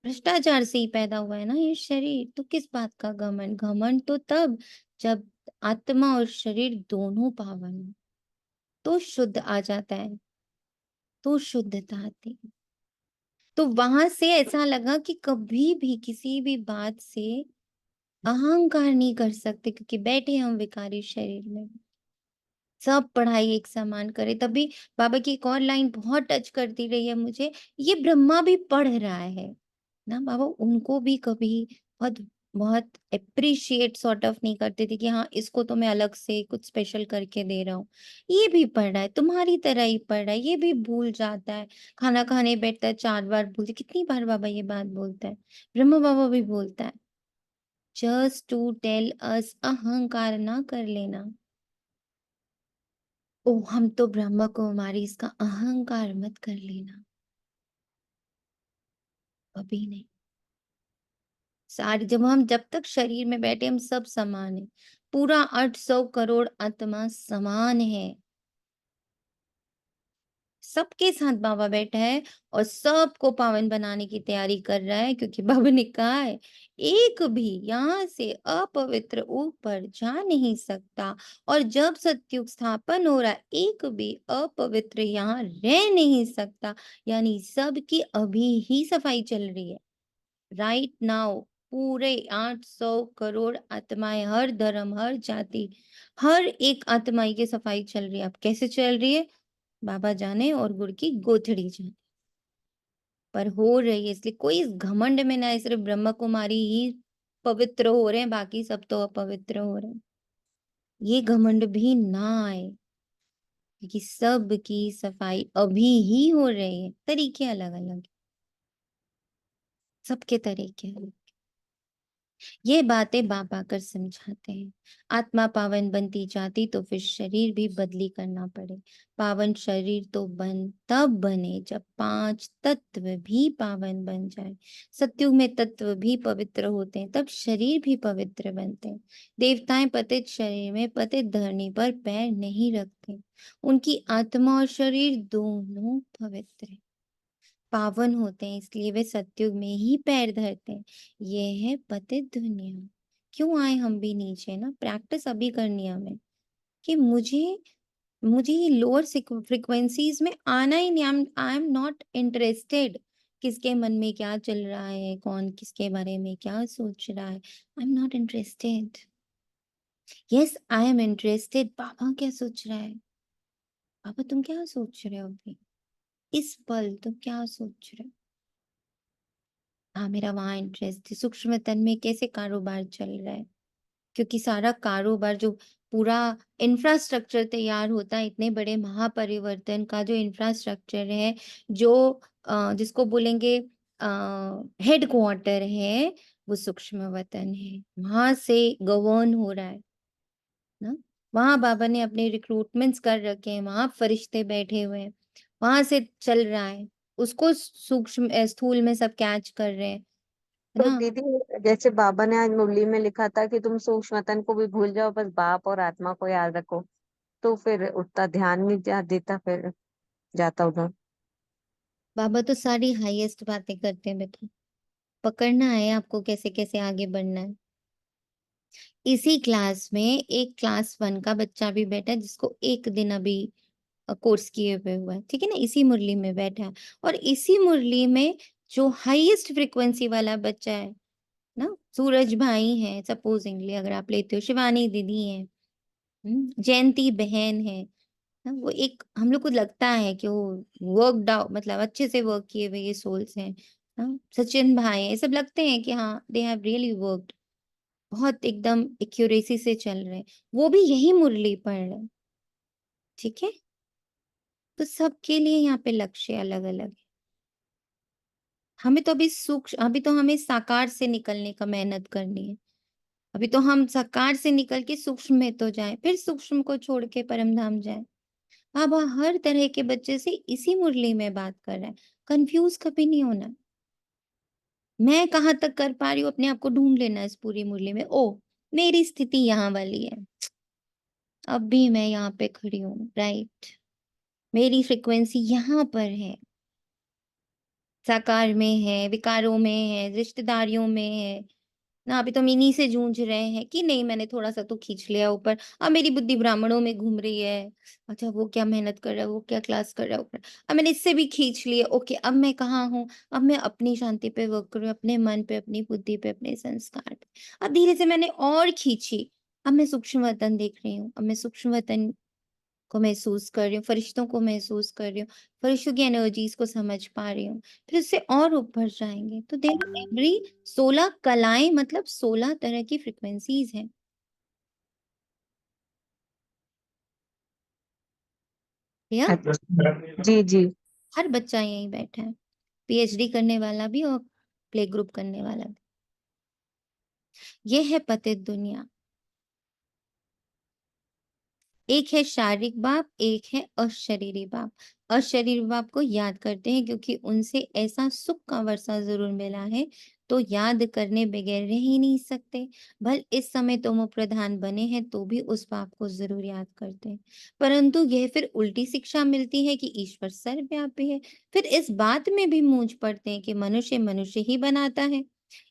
भ्रष्टाचार से ही पैदा हुआ है ना ये शरीर, तो किस बात का घमंड? घमंड तो तब जब आत्मा और शरीर दोनों पावन हो, तो शुद्ध आ जाता है, तो शुद्धता आती है। तो वहां से ऐसा लगा कि कभी भी किसी भी बात से अहंकार नहीं कर सकते, क्योंकि बैठे हम विकारी शरीर में। सब पढ़ाई एक समान करे। तभी बाबा की एक और लाइन बहुत टच करती रही है मुझे, ये ब्रह्मा भी पढ़ रहा है ना। बाबा उनको भी कभी बहुत बहुत अप्रिशिएट सॉर्ट ऑफ नहीं करते थे कि हाँ इसको तो मैं अलग से कुछ स्पेशल करके दे रहा हूँ। ये भी पढ़ रहा है, तुम्हारी तरह ही पढ़ रहा है, ये भी भूल जाता है, खाना खाने बैठता है 4 बार भूलते। कितनी बार बाबा ये बात बोलता है, ब्रह्मा बाबा भी बोलता है, जस्ट टू टेल अस अहंकार ना कर लेना। ओ हम तो ब्रह्म कुमारी, इसका अहंकार मत कर लेना, कभी नहीं। सारी जब तक शरीर में बैठे हम सब समान है, पूरा 800 करोड़ आत्मा समान है, सबके साथ बाबा बैठा है और सबको पावन बनाने की तैयारी कर रहा है, क्योंकि बाबा ने कहा है एक भी यहाँ से अपवित्र ऊपर जा नहीं सकता। और जब सतयुग स्थापन हो रहा है, एक भी अपवित्र यहाँ रह नहीं सकता, यानी सबकी अभी ही सफाई चल रही है राइट नाउ। पूरे 800 करोड़ आत्माएं, हर धर्म, हर जाति, हर एक आत्मा की सफाई चल रही है। अब कैसे चल रही है बाबा जाने और गुड़ की गोथड़ी जाने, पर हो रही है। इसलिए कोई इस घमंड में ना, सिर्फ ब्रह्म कुमारी ही पवित्र हो रहे हैं, बाकी सब तो अपवित्र हो रहे हैं, ये घमंड भी ना आए, क्योंकि सब की सफाई अभी ही हो रही है। तरीके अलग अलग, सबके तरीके अलग। ये बातें बाप आकर समझाते हैं। आत्मा पावन बनती जाती तो फिर शरीर भी बदली करना पड़े। पावन शरीर तो तब बने जब 5 तत्व भी पावन बन जाए। सत्युग में तत्व भी पवित्र होते हैं, तब शरीर भी पवित्र बनते हैं। देवताएं पतित शरीर में, पतित धरनी पर पैर नहीं रखते, उनकी आत्मा और शरीर दोनों पवित्र है, पावन होते हैं, इसलिए वे सतयुग में ही पैर धरते हैं। ये है पतित दुनिया। क्यों आए हम भी नीचे ना, प्रैक्टिस अभी करनी है हमें कि मुझे मुझे ये लोअर फ्रीक्वेंसीज में आना ही नहीं। आई एम नॉट इंटरेस्टेड किसके मन में क्या चल रहा है, कौन किसके बारे में क्या सोच रहा है। I am not interested. Yes I am interested, पापा क्या सोच रहा है, पापा तुम क्या सोच रहे हो अभी इस पल, तुम क्या सोच रहे हो। हाँ मेरा वहां इंटरेस्ट है, सूक्ष्म तन में कैसे कारोबार चल रहा है, क्योंकि सारा कारोबार जो पूरा इंफ्रास्ट्रक्चर तैयार होता है, इतने बड़े महापरिवर्तन का जो इंफ्रास्ट्रक्चर है, जो जिसको बोलेंगे हेड क्वार्टर है, वो सूक्ष्म वतन है, वहां से गवर्न हो रहा है ना। वहां बाबा ने अपने रिक्रूटमेंट्स कर रखे हैं, वहां फरिश्ते बैठे हुए हैं, वहां से चल रहा है, उसको सूक्ष्म स्थूल में सब कैच कर रहे हैं, है तो ना। दीदी, जैसे बाबा ने आज मुरली में लिखा था कि तुम सूक्ष्म तन को भी भूल जाओ, बस बाप और आत्मा को याद रखो, तो फिर उतना ध्यान नहीं देता, फिर जाता उधर। बाबा तो सारी हाईएस्ट बातें करते हैं बेटा, पकड़ना है आपको कैसे कैसे आगे बढ़ना है। इसी क्लास में एक क्लास 1 का बच्चा भी बैठा है, जिसको एक दिन अभी कोर्स किए हुए हुआ है, ठीक है ना, इसी मुरली में बैठा है। और इसी मुरली में जो हाईएस्ट फ्रिक्वेंसी वाला बच्चा है ना, सूरज भाई है सपोजिंगली, अगर आप लेते हो, शिवानी दीदी है, जयंती बहन है ना, वो एक हम लोग को लगता है कि वो वर्कड आउट, मतलब अच्छे से वर्क किए हुए ये सोल्स हैं, हाँ, सचिन भाई ये सब लगते हैं कि हाँ दे हैव रियली वर्कड, बहुत एकदम एक्यूरेसी से चल रहे हैं, वो भी यही मुरली पढ़ रहे हैं। ठीक है, तो सबके लिए यहाँ पे लक्ष्य अलग अलग है। हमें तो अभी तो हमें साकार से निकलने का मेहनत करनी है। अभी तो हम साकार से निकल के सूक्ष्म में तो जाएं, फिर सूक्ष्म को छोड़ के परम धाम जाएं। अब हर तरह के बच्चे से इसी मुरली में बात कर रहे हैं, कंफ्यूज कभी नहीं होना। मैं कहाँ तक कर पा रही हूँ अपने आप को ढूंढ लेना इस पूरी मुरली में। ओ, मेरी स्थिति यहाँ वाली है, अब भी मैं यहाँ पे खड़ी हूँ, राइट, मेरी फ्रिक्वेंसी यहाँ पर है, साकार में है, विकारों में है, रिश्तेदारियों में है ना। अभी तो हम इन्हीं से जूझ रहे हैं कि नहीं मैंने थोड़ा सा तो खींच लिया ऊपर, अब मेरी बुद्धि ब्राह्मणों में घूम रही है। अच्छा वो क्या मेहनत कर रहा है, वो क्या क्लास कर रहा है ऊपर, अब मैंने इससे भी खींच लिया। ओके, अब मैं कहाँ हूँ, अब मैं अपनी शांति पे वर्क करूँ, अपने मन पे, अपनी बुद्धि पे, अपने संस्कार पे। अब धीरे से मैंने और खींची, अब मैं सूक्ष्म वतन देख रही हूँ, अब मैं सूक्ष्म वतन को महसूस कर रही हूँ, फरिश्तों को महसूस कर रही हूँ, फरिश्तों की एनर्जीज को समझ पा रही हूँ। फिर उससे और ऊपर जाएंगे तो देर एवरी 16 कलाएं, मतलब 16 तरह की फ्रिक्वेंसीज हैं। या जी जी। हर बच्चा यहीं बैठा है, पीएचडी करने वाला भी और प्ले ग्रुप करने वाला भी। ये है पतित दुनिया। एक है शारीरिक बाप, एक है अशरीरी बाप। अशरीरी बाप को याद करते हैं क्योंकि उनसे ऐसा सुख का वर्षा जरूर मिला है, तो याद करने बगैर रह ही नहीं सकते। भल इस समय तो वो प्रधान बने हैं तो भी उस बाप को जरूर याद करते हैं, परंतु यह फिर उल्टी शिक्षा मिलती है कि ईश्वर सर्वव्यापी है। फिर इस बात में भी मूंझ पड़ते हैं कि मनुष्य मनुष्य ही बनाता है।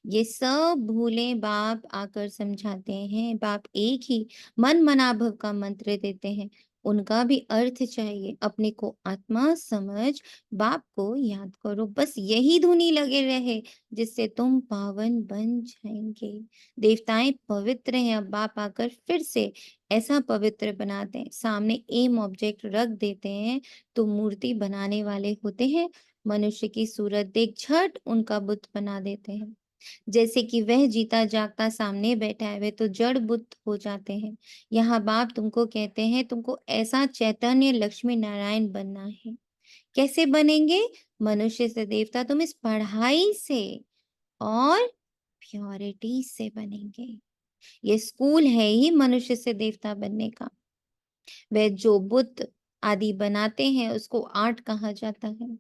ये सब भूले बाप आकर समझाते हैं। बाप एक ही मन मनाभव का मंत्र देते हैं, उनका भी अर्थ चाहिए। अपने को आत्मा समझ बाप को याद करो, बस यही धुनी लगे रहे जिससे तुम पावन बन जाएंगे। देवताएं पवित्र हैं, अब बाप आकर फिर से ऐसा पवित्र बनाते हैं, सामने एम ऑब्जेक्ट रख देते हैं तो मूर्ति बनाने वाले होते हैं, मनुष्य की सूरत देख झट उनका बुत बना देते हैं। जैसे कि वह जीता जागता सामने बैठा है, वे तो जड़ बुद्ध हो जाते हैं। यहाँ बाप तुमको कहते हैं तुमको ऐसा चैतन्य लक्ष्मी नारायण बनना है। कैसे बनेंगे? मनुष्य से देवता तुम इस पढ़ाई से और प्योरिटी से बनेंगे। ये स्कूल है ही मनुष्य से देवता बनने का। वह जो बुद्ध आदि बनाते हैं उसको आर्ट कहा जाता है।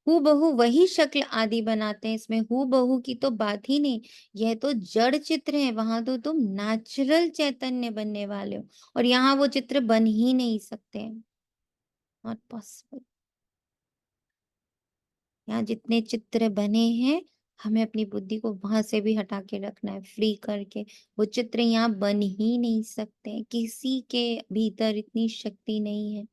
हूबहू वही शक्ल आदि बनाते हैं, इसमें हूबहू की तो बात ही नहीं। यह तो जड़ चित्र है, वहां तो तुम नेचुरल चैतन्य बनने वाले हो, और यहाँ वो चित्र बन ही नहीं सकते हैं, नॉट पॉसिबल। यहाँ जितने चित्र बने हैं हमें अपनी बुद्धि को वहां से भी हटा के रखना है, फ्री करके। वो चित्र यहाँ बन ही नहीं सकते, किसी के भीतर इतनी शक्ति नहीं है।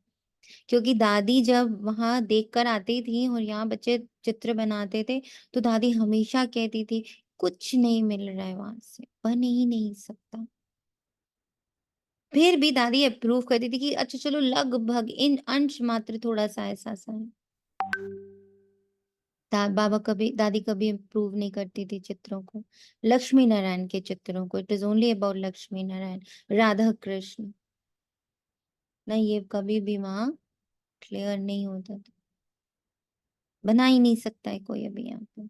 क्योंकि दादी जब वहां देख कर आती थी और यहाँ बच्चे चित्र बनाते थे तो दादी हमेशा कहती थी कुछ नहीं मिल रहा है, वहां से बन ही नहीं सकता। फिर भी दादी अप्रूव करती थी कि अच्छा चलो लगभग इन अंश मात्र थोड़ा सा ऐसा सा है। दादी कभी अप्रूव नहीं करती थी चित्रों को, लक्ष्मी नारायण के चित्रों को। It is only about Lakshmi Narayan, Radha Krishna, ना ये कभी भी वहां क्लियर नहीं होता था। बना ही नहीं सकता है कोई अभी यहाँ पे।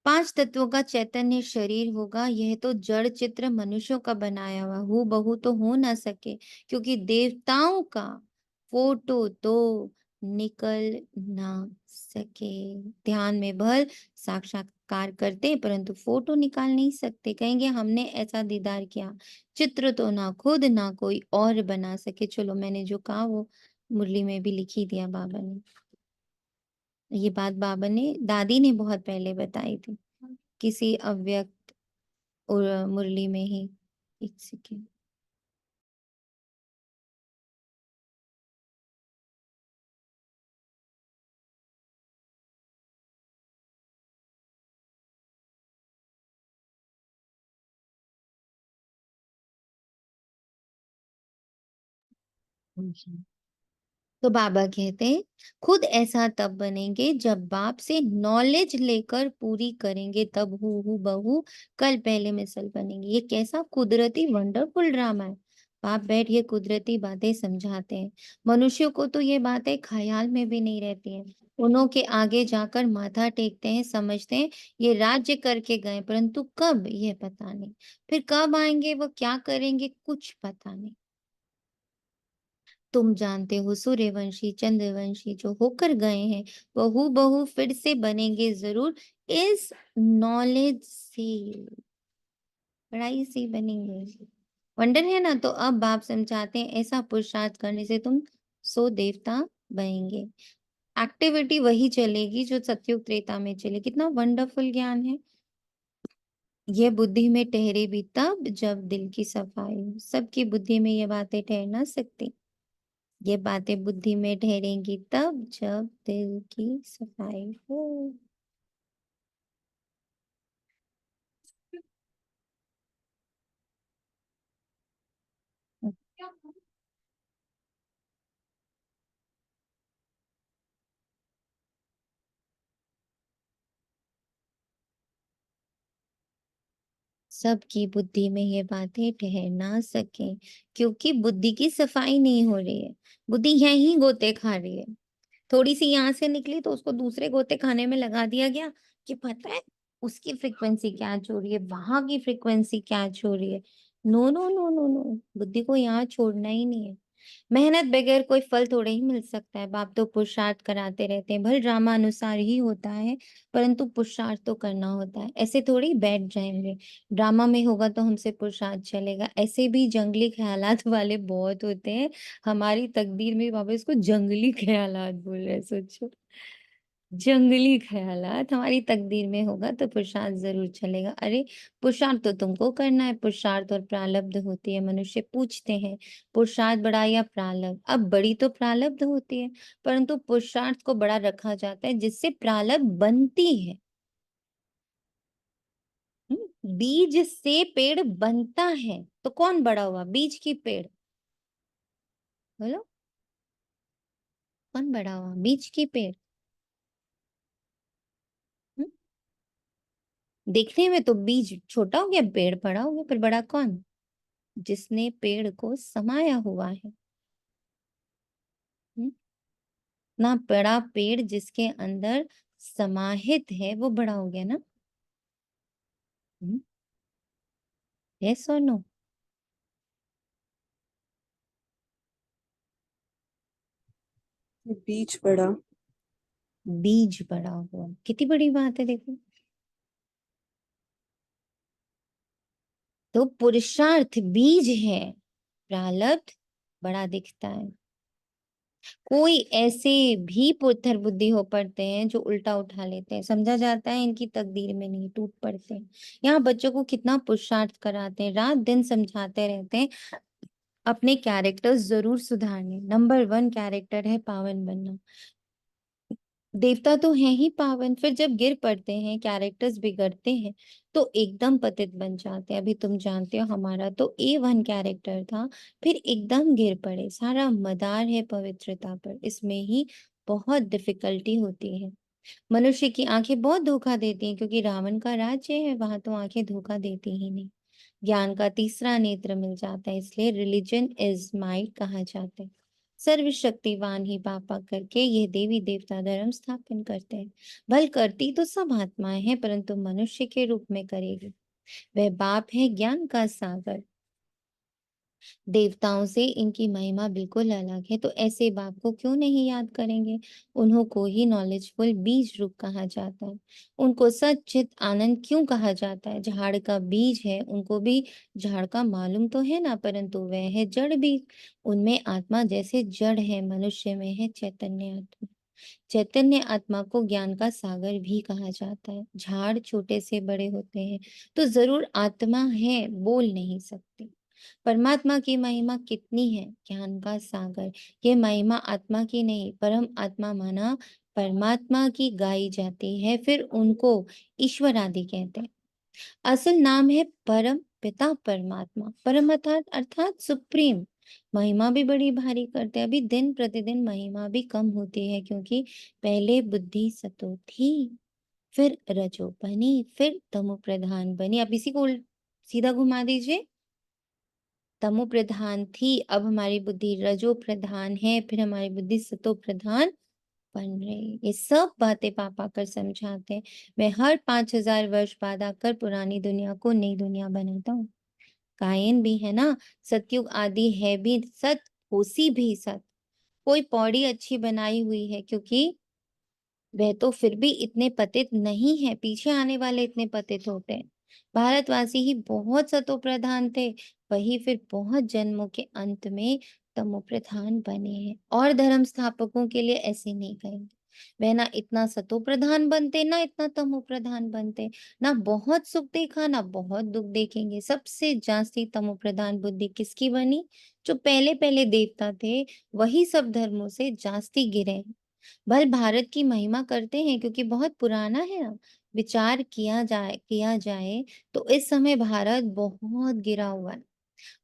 5 तत्वों का चैतन्य शरीर होगा, यह तो जड़ चित्र मनुष्यों का बनाया हुआ हूँ बहू तो हो ना सके, क्योंकि देवताओं का फोटो तो निकल ना सके। ध्यान में भर साक्षात्कार करते परंतु फोटो निकाल नहीं सकते, कहेंगे हमने ऐसा दीदार किया। चित्र तो ना खुद ना कोई और बना सके। चलो मैंने जो कहा वो मुरली में भी लिख ही दिया बाबा ने। ये बात बाबा ने, दादी ने बहुत पहले बताई थी किसी अव्यक्त और मुरली में ही। एक सेकेंड, तो बाबा कहते हैं खुद ऐसा तब बनेंगे जब बाप से नॉलेज लेकर पूरी करेंगे, तब हु बहू कल पहले मिसल बनेंगे। ये कैसा कुदरती वंडरफुल ड्रामा है। बाप बैठ ये कुदरती बातें समझाते हैं। मनुष्यों को तो ये बातें ख्याल में भी नहीं रहती हैं। उन्हों के आगे जाकर माथा टेकते हैं, समझते हैं ये राज्य करके गए, परंतु कब ये पता नहीं। फिर कब आएंगे, वो क्या करेंगे, कुछ पता नहीं। तुम जानते हो सूर्यवंशी चंद्रवंशी जो होकर गए हैं वो हूबहू फिर से बनेंगे जरूर, इस नॉलेज से, पढ़ाई से बनेंगे। वंडर है ना। तो अब बाप समझाते हैं ऐसा पुरुषार्थ करने से तुम सो देवता बनेंगे। एक्टिविटी वही चलेगी जो सतयुग त्रेता में चले। कितना वंडरफुल ज्ञान है। ये बुद्धि में ठहरे भी तब जब दिल की सफाई हो। सबकी बुद्धि में ये बातें ठहर ना सकती। ये बातें बुद्धि में ठहरेंगी तब जब दिल की सफाई हो। सबकी बुद्धि में ये बातें ठहर ना सके क्योंकि बुद्धि की सफाई नहीं हो रही है। बुद्धि यहीं गोते खा रही है। थोड़ी सी यहाँ से निकली तो उसको दूसरे गोते खाने में लगा दिया गया कि पता है उसकी फ्रीक्वेंसी क्या छोड़ रही है, वहां की फ्रीक्वेंसी क्या छोड़ रही है। No no no no no, बुद्धि को यहाँ छोड़ना ही नहीं है। मेहनत बगैर कोई फल थोड़े ही मिल सकता है। बाप तो पुरुषार्थ कराते रहते हैं, भले ड्रामा अनुसार ही होता है, परंतु पुरुषार्थ तो करना होता है। ऐसे थोड़ी बैठ जाएंगे ड्रामा में होगा तो हमसे पुरुषार्थ चलेगा। ऐसे भी जंगली ख्यालात वाले बहुत होते हैं। हमारी तकदीर में बाबा इसको जंगली ख्यालात बोल रहे हैं। सोचो, जंगली ख्यालात हमारी तकदीर में होगा तो पुरुषार्थ जरूर चलेगा। अरे पुरुषार्थ तो तुमको करना है। पुरुषार्थ और प्रारब्ध होती है। मनुष्य पूछते हैं पुरुषार्थ बड़ा या प्रारब्ध। अब बड़ी तो प्रारब्ध होती है, परंतु पुरुषार्थ को बड़ा रखा जाता है जिससे प्रारब्ध बनती है। बीज से पेड़ बनता है तो कौन बड़ा हुआ, बीज की पेड़? बोलो, कौन बड़ा हुआ, बीज की पेड़? हम्म? देखने में तो बीज छोटा हो गया, पेड़ बड़ा हो गया, पर बड़ा कौन? जिसने पेड़ को समाया हुआ है। हम्म? ना बड़ा पेड़ जिसके अंदर समाहित है वो बड़ा हो गया ना। यस और नो? बीज बड़ा। बीज बड़ा हुआ, कितनी बड़ी बात है देखो। तो पुरुषार्थ बीज है, प्रारब्ध बड़ा दिखता है। कोई ऐसे भी पुत्तर बुद्धि हो पड़ते हैं जो उल्टा उठा लेते हैं, समझा जाता है इनकी तकदीर में नहीं, टूट पड़ते हैं। यहाँ बच्चों को कितना पुरुषार्थ कराते हैं, रात दिन समझाते रहते हैं अपने कैरेक्टर्स जरूर सुधारने। नंबर 1 कैरेक्टर है पावन बनना। देवता तो है ही पावन, फिर जब गिर पड़ते हैं, कैरेक्टर्स बिगड़ते हैं तो एकदम पतित बन जाते हैं। अभी तुम जानते हो हमारा तो A1 कैरेक्टर था, फिर एकदम गिर पड़े। सारा मदार है पवित्रता पर, इसमें ही बहुत डिफिकल्टी होती है। मनुष्य की आंखें बहुत धोखा देती हैं क्योंकि रावण का राज्य है, वहां तो आंखें धोखा देती ही नहीं। ज्ञान का तीसरा नेत्र मिल जाता है, इसलिए रिलीजन इज माइट कहा जाता है। सर्वशक्तिवान ही पापा करके ये देवी देवता धर्म स्थापन करते हैं। भल करती तो सब आत्माएं हैं, परंतु मनुष्य के रूप में करेगी। वह बाप है ज्ञान का सागर। देवताओं से इनकी महिमा बिल्कुल अलग है, तो ऐसे बाप को क्यों नहीं याद करेंगे। उन्हों को ही नॉलेजफुल बीज रूप कहा जाता है। उनको सच्चित आनंद क्यों कहा जाता है। झाड़ का बीज है, उनको भी झाड़ का मालूम तो है ना, परंतु वह है जड़ बीज। उनमें आत्मा जैसे जड़ है, मनुष्य में है चैतन्य आत्मा। चैतन्य आत्मा को ज्ञान का सागर भी कहा जाता है। झाड़ छोटे से बड़े होते हैं तो जरूर आत्मा है, बोल नहीं सकते। परमात्मा की महिमा कितनी है, ज्ञान का सागर। ये महिमा आत्मा की नहीं, परम आत्मा माना परमात्मा की गाई जाती है, फिर उनको ईश्वर आदि कहते हैं। असल नाम है परम पिता परमात्मा। परम अर्थात सुप्रीम, महिमा भी बड़ी भारी करते हैं। अभी दिन प्रतिदिन महिमा भी कम होती है, क्योंकि पहले बुद्धि सतो थी, फिर रजो बनी, फिर तमो प्रधान बनी। अब इसी को सीधा घुमा दीजिए। तमो प्रधान थी, अब हमारी बुद्धि रजो प्रधान है, फिर हमारी बुद्धि सतो प्रधान बन रही। ये सब बातें पापा आकर समझाते हैं। मैं हर 5000 वर्ष बाद आकर पुरानी दुनिया को नई दुनिया बनाता हूँ। कायन भी है ना, सतयुग आदि है भी सत, होसी भी सत। कोई पौड़ी अच्छी बनाई हुई है, क्योंकि वह तो फिर भी इतने पतित नहीं है, पीछे आने वाले इतने पतित होते हैं। भारतवासी ही बहुत सतो प्रधान थे, वही फिर बहुत जन्मों के अंत में तमो प्रधान बने हैं। और धर्म स्थापकों के लिए ऐसे नहीं कहेंगे। वह ना इतना सतो प्रधान बनते, ना इतना तमो प्रधान बनते, ना बहुत सुख देखा, ना बहुत दुख देखेंगे। सबसे जास्ती तमो प्रधान बुद्धि किसकी बनी? जो पहले पहले देवता थे, वही सब धर्मों से जास्ती गिरे हैं। बल भारत की महिमा करते हैं, क्योंकि बहुत पुराना है ना। विचार किया जाए तो इस समय भारत बहुत गिरा हुआ है।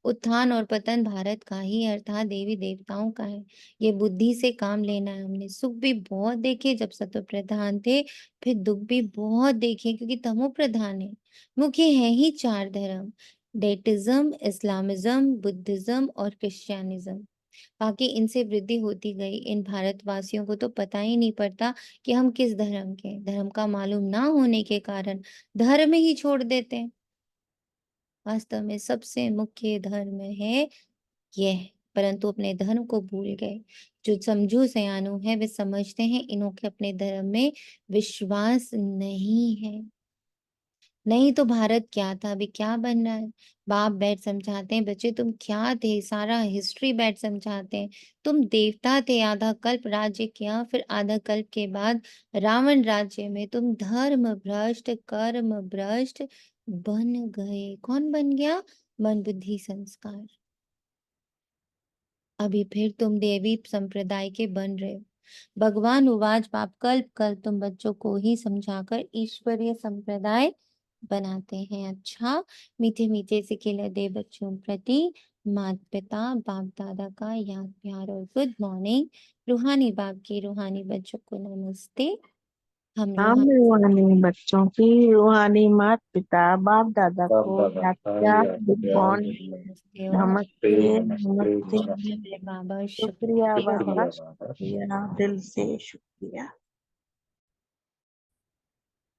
उत्थान और पतन भारत का ही, अर्थात देवी देवताओं का है। ये बुद्धि से काम लेना है हमने। सुख भी बहुत देखे जब सतो प्रधान थे, फिर दुख भी बहुत देखे क्योंकि तमो प्रधान है। मुख्य है ही 4 धर्म, डेटिज्म, इस्लामिज्म, बुद्धिज्म और क्रिश्चियनिज्म। बाकी इनसे वृद्धि होती गई। इन भारतवासियों को तो पता ही नहीं पड़ता कि हम किस धर्म के हैं। धर्म का मालूम ना होने के कारण धर्म ही छोड़ देते हैं। वास्तव में सबसे मुख्य धर्म है यह, परंतु अपने धर्म को भूल गए। जो समझू सयानू है वे समझते हैं इन्हों के अपने धर्म में विश्वास नहीं है। नहीं तो भारत क्या था, अभी क्या बन रहा है। बाप बैठ समझाते हैं, बच्चे तुम क्या थे, सारा हिस्ट्री बैठ समझाते हैं। तुम देवता थे, आधा कल्प राज्य किया, फिर आधा कल्प के बाद रावण राज्य में तुम धर्म भ्रष्ट, कर्म भ्रष्ट बन गए। कौन बन गया? मन बुद्धि संस्कार। अभी फिर तुम देवी संप्रदाय के बन रहे हो। भगवान उवाच, बाप कल्प कल्प तुम बच्चों को ही समझाकर ईश्वरीय संप्रदाय बनाते हैं। अच्छा, मीठे मीठे से खिले दे बच्चों प्रति माता पिता बाप दादा का याद प्यार और गुड मॉर्निंग। रूहानी बाप की रूहानी बच्चों को नमस्ते। हम हम रूहानी बच्चों की रूहानी माता पिता बाप दादा बाप को दादा याद का किया। याद गुड प्यार मॉर्निंग, नमस्ते और नमस्ते नमस्ते नमस्ते। शुक्रिया बाबा, शुक्रिया शुक्रिया। बाबा, शुक्रिया बाबा। शुक्रिया, दिल से शुक्रिया।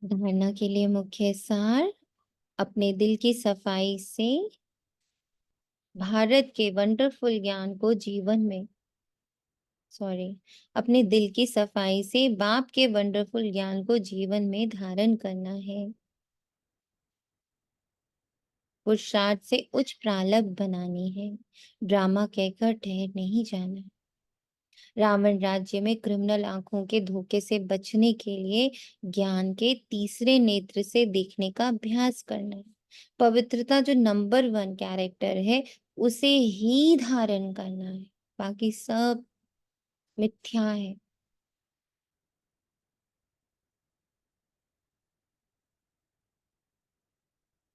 धारणा के लिए मुख्य सार, अपने दिल की सफाई से भारत के वंडरफुल ज्ञान को जीवन में अपने दिल की सफाई से बाप के वंडरफुल ज्ञान को जीवन में धारण करना है। पुरुषार्थ से उच्च प्रारब्ध बनानी है। ड्रामा कहकर ठहर नहीं जाना। रावण राज्य में क्रिमिनल आंखों के धोखे से बचने के लिए ज्ञान के तीसरे नेत्र से देखने का अभ्यास करना है। पवित्रता जो नंबर 1 कैरेक्टर है, उसे ही धारण करना है, बाकी सब मिथ्या है।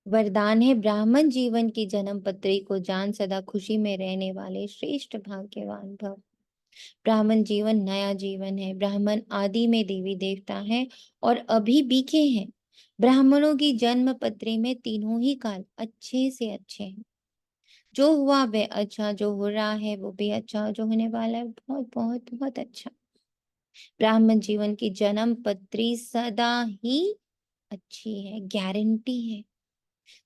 वरदान है, ब्राह्मण जीवन की जन्म पत्री को जान सदा खुशी में रहने वाले श्रेष्ठ भाग्यवान भव। ब्राह्मण जीवन नया जीवन है। ब्राह्मण आदि में देवी देवता है और अभी बीके हैं। ब्राह्मणों की जन्म पत्री में तीनों ही काल अच्छे से अच्छे हैं। जो हुआ वह अच्छा, जो हो रहा है वो भी अच्छा, जो होने वाला है बहुत बहुत बहुत अच्छा। ब्राह्मण जीवन की जन्म पत्री सदा ही अच्छी है, गारंटी है।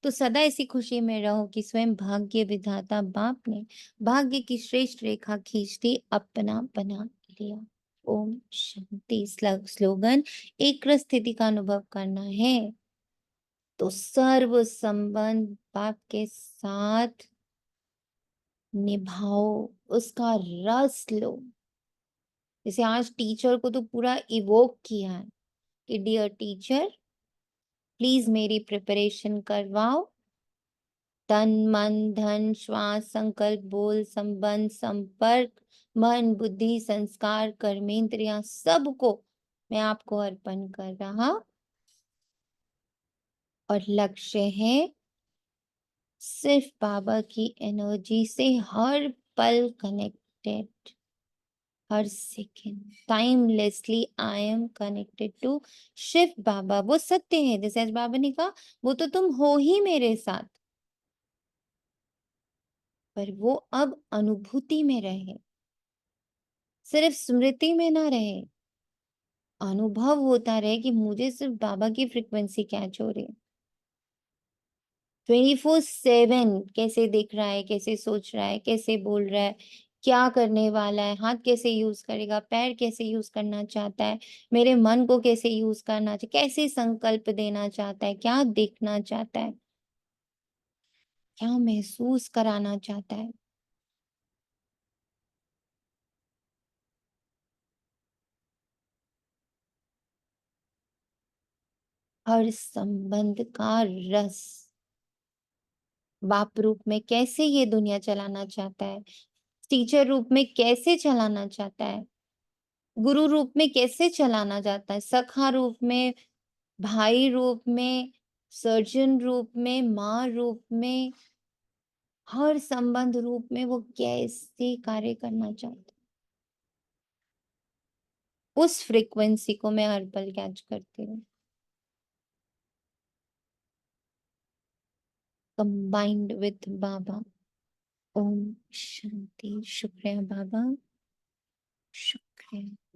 तो सदा इसी खुशी में रहो कि स्वयं भाग्य विधाता बाप ने भाग्य की श्रेष्ठ रेखा खींचती अपना बना लिया। ओम शांति। स्लोगन, एक स्थिति का अनुभव करना है तो सर्व संबंध बाप के साथ निभाओ, उसका रस लो। जैसे आज टीचर को तो पूरा इवोक किया है कि डियर टीचर प्लीज मेरी प्रिपरेशन करवाओ। तन मन धन श्वास संकल्प बोल संबंध संपर्क मन बुद्धि संस्कार कर्मेंद्रियां सबको मैं आपको अर्पण कर रहा, और लक्ष्य है सिर्फ बाबा की एनर्जी से हर पल कनेक्टेड, हर second timelessly I am connected to Shiv Baba. वो सत्य है, जैसे आज बाबा ने कहा वो तो तुम हो ही मेरे साथ, पर वो अब अनुभूति में रहे, सिर्फ स्मृति में ना रहे, अनुभव होता रहे कि मुझे सिर्फ बाबा की फ्रिक्वेंसी कैच हो रही है। 24/7 कैसे देख रहा है, कैसे सोच रहा है, कैसे बोल रहा है, क्या करने वाला है, हाथ कैसे यूज करेगा, पैर कैसे यूज करना चाहता है, मेरे मन को कैसे यूज करना चाहता है, कैसे संकल्प देना चाहता है, क्या देखना चाहता है, क्या महसूस कराना चाहता है। हर संबंध का रस बाप रूप में कैसे ये दुनिया चलाना चाहता है, टीचर रूप में कैसे चलाना चाहता है, गुरु रूप में कैसे चलाना चाहता है, सखा रूप में, भाई रूप में, सर्जन रूप में, माँ रूप में, हर संबंध रूप में वो कैसे कार्य करना चाहता है, उस फ्रीक्वेंसी को मैं हर पल कैच करती हूँ, कंबाइंड विथ बाबा। ओम शांति। शुक्रिया बाबा, शुक्रिया।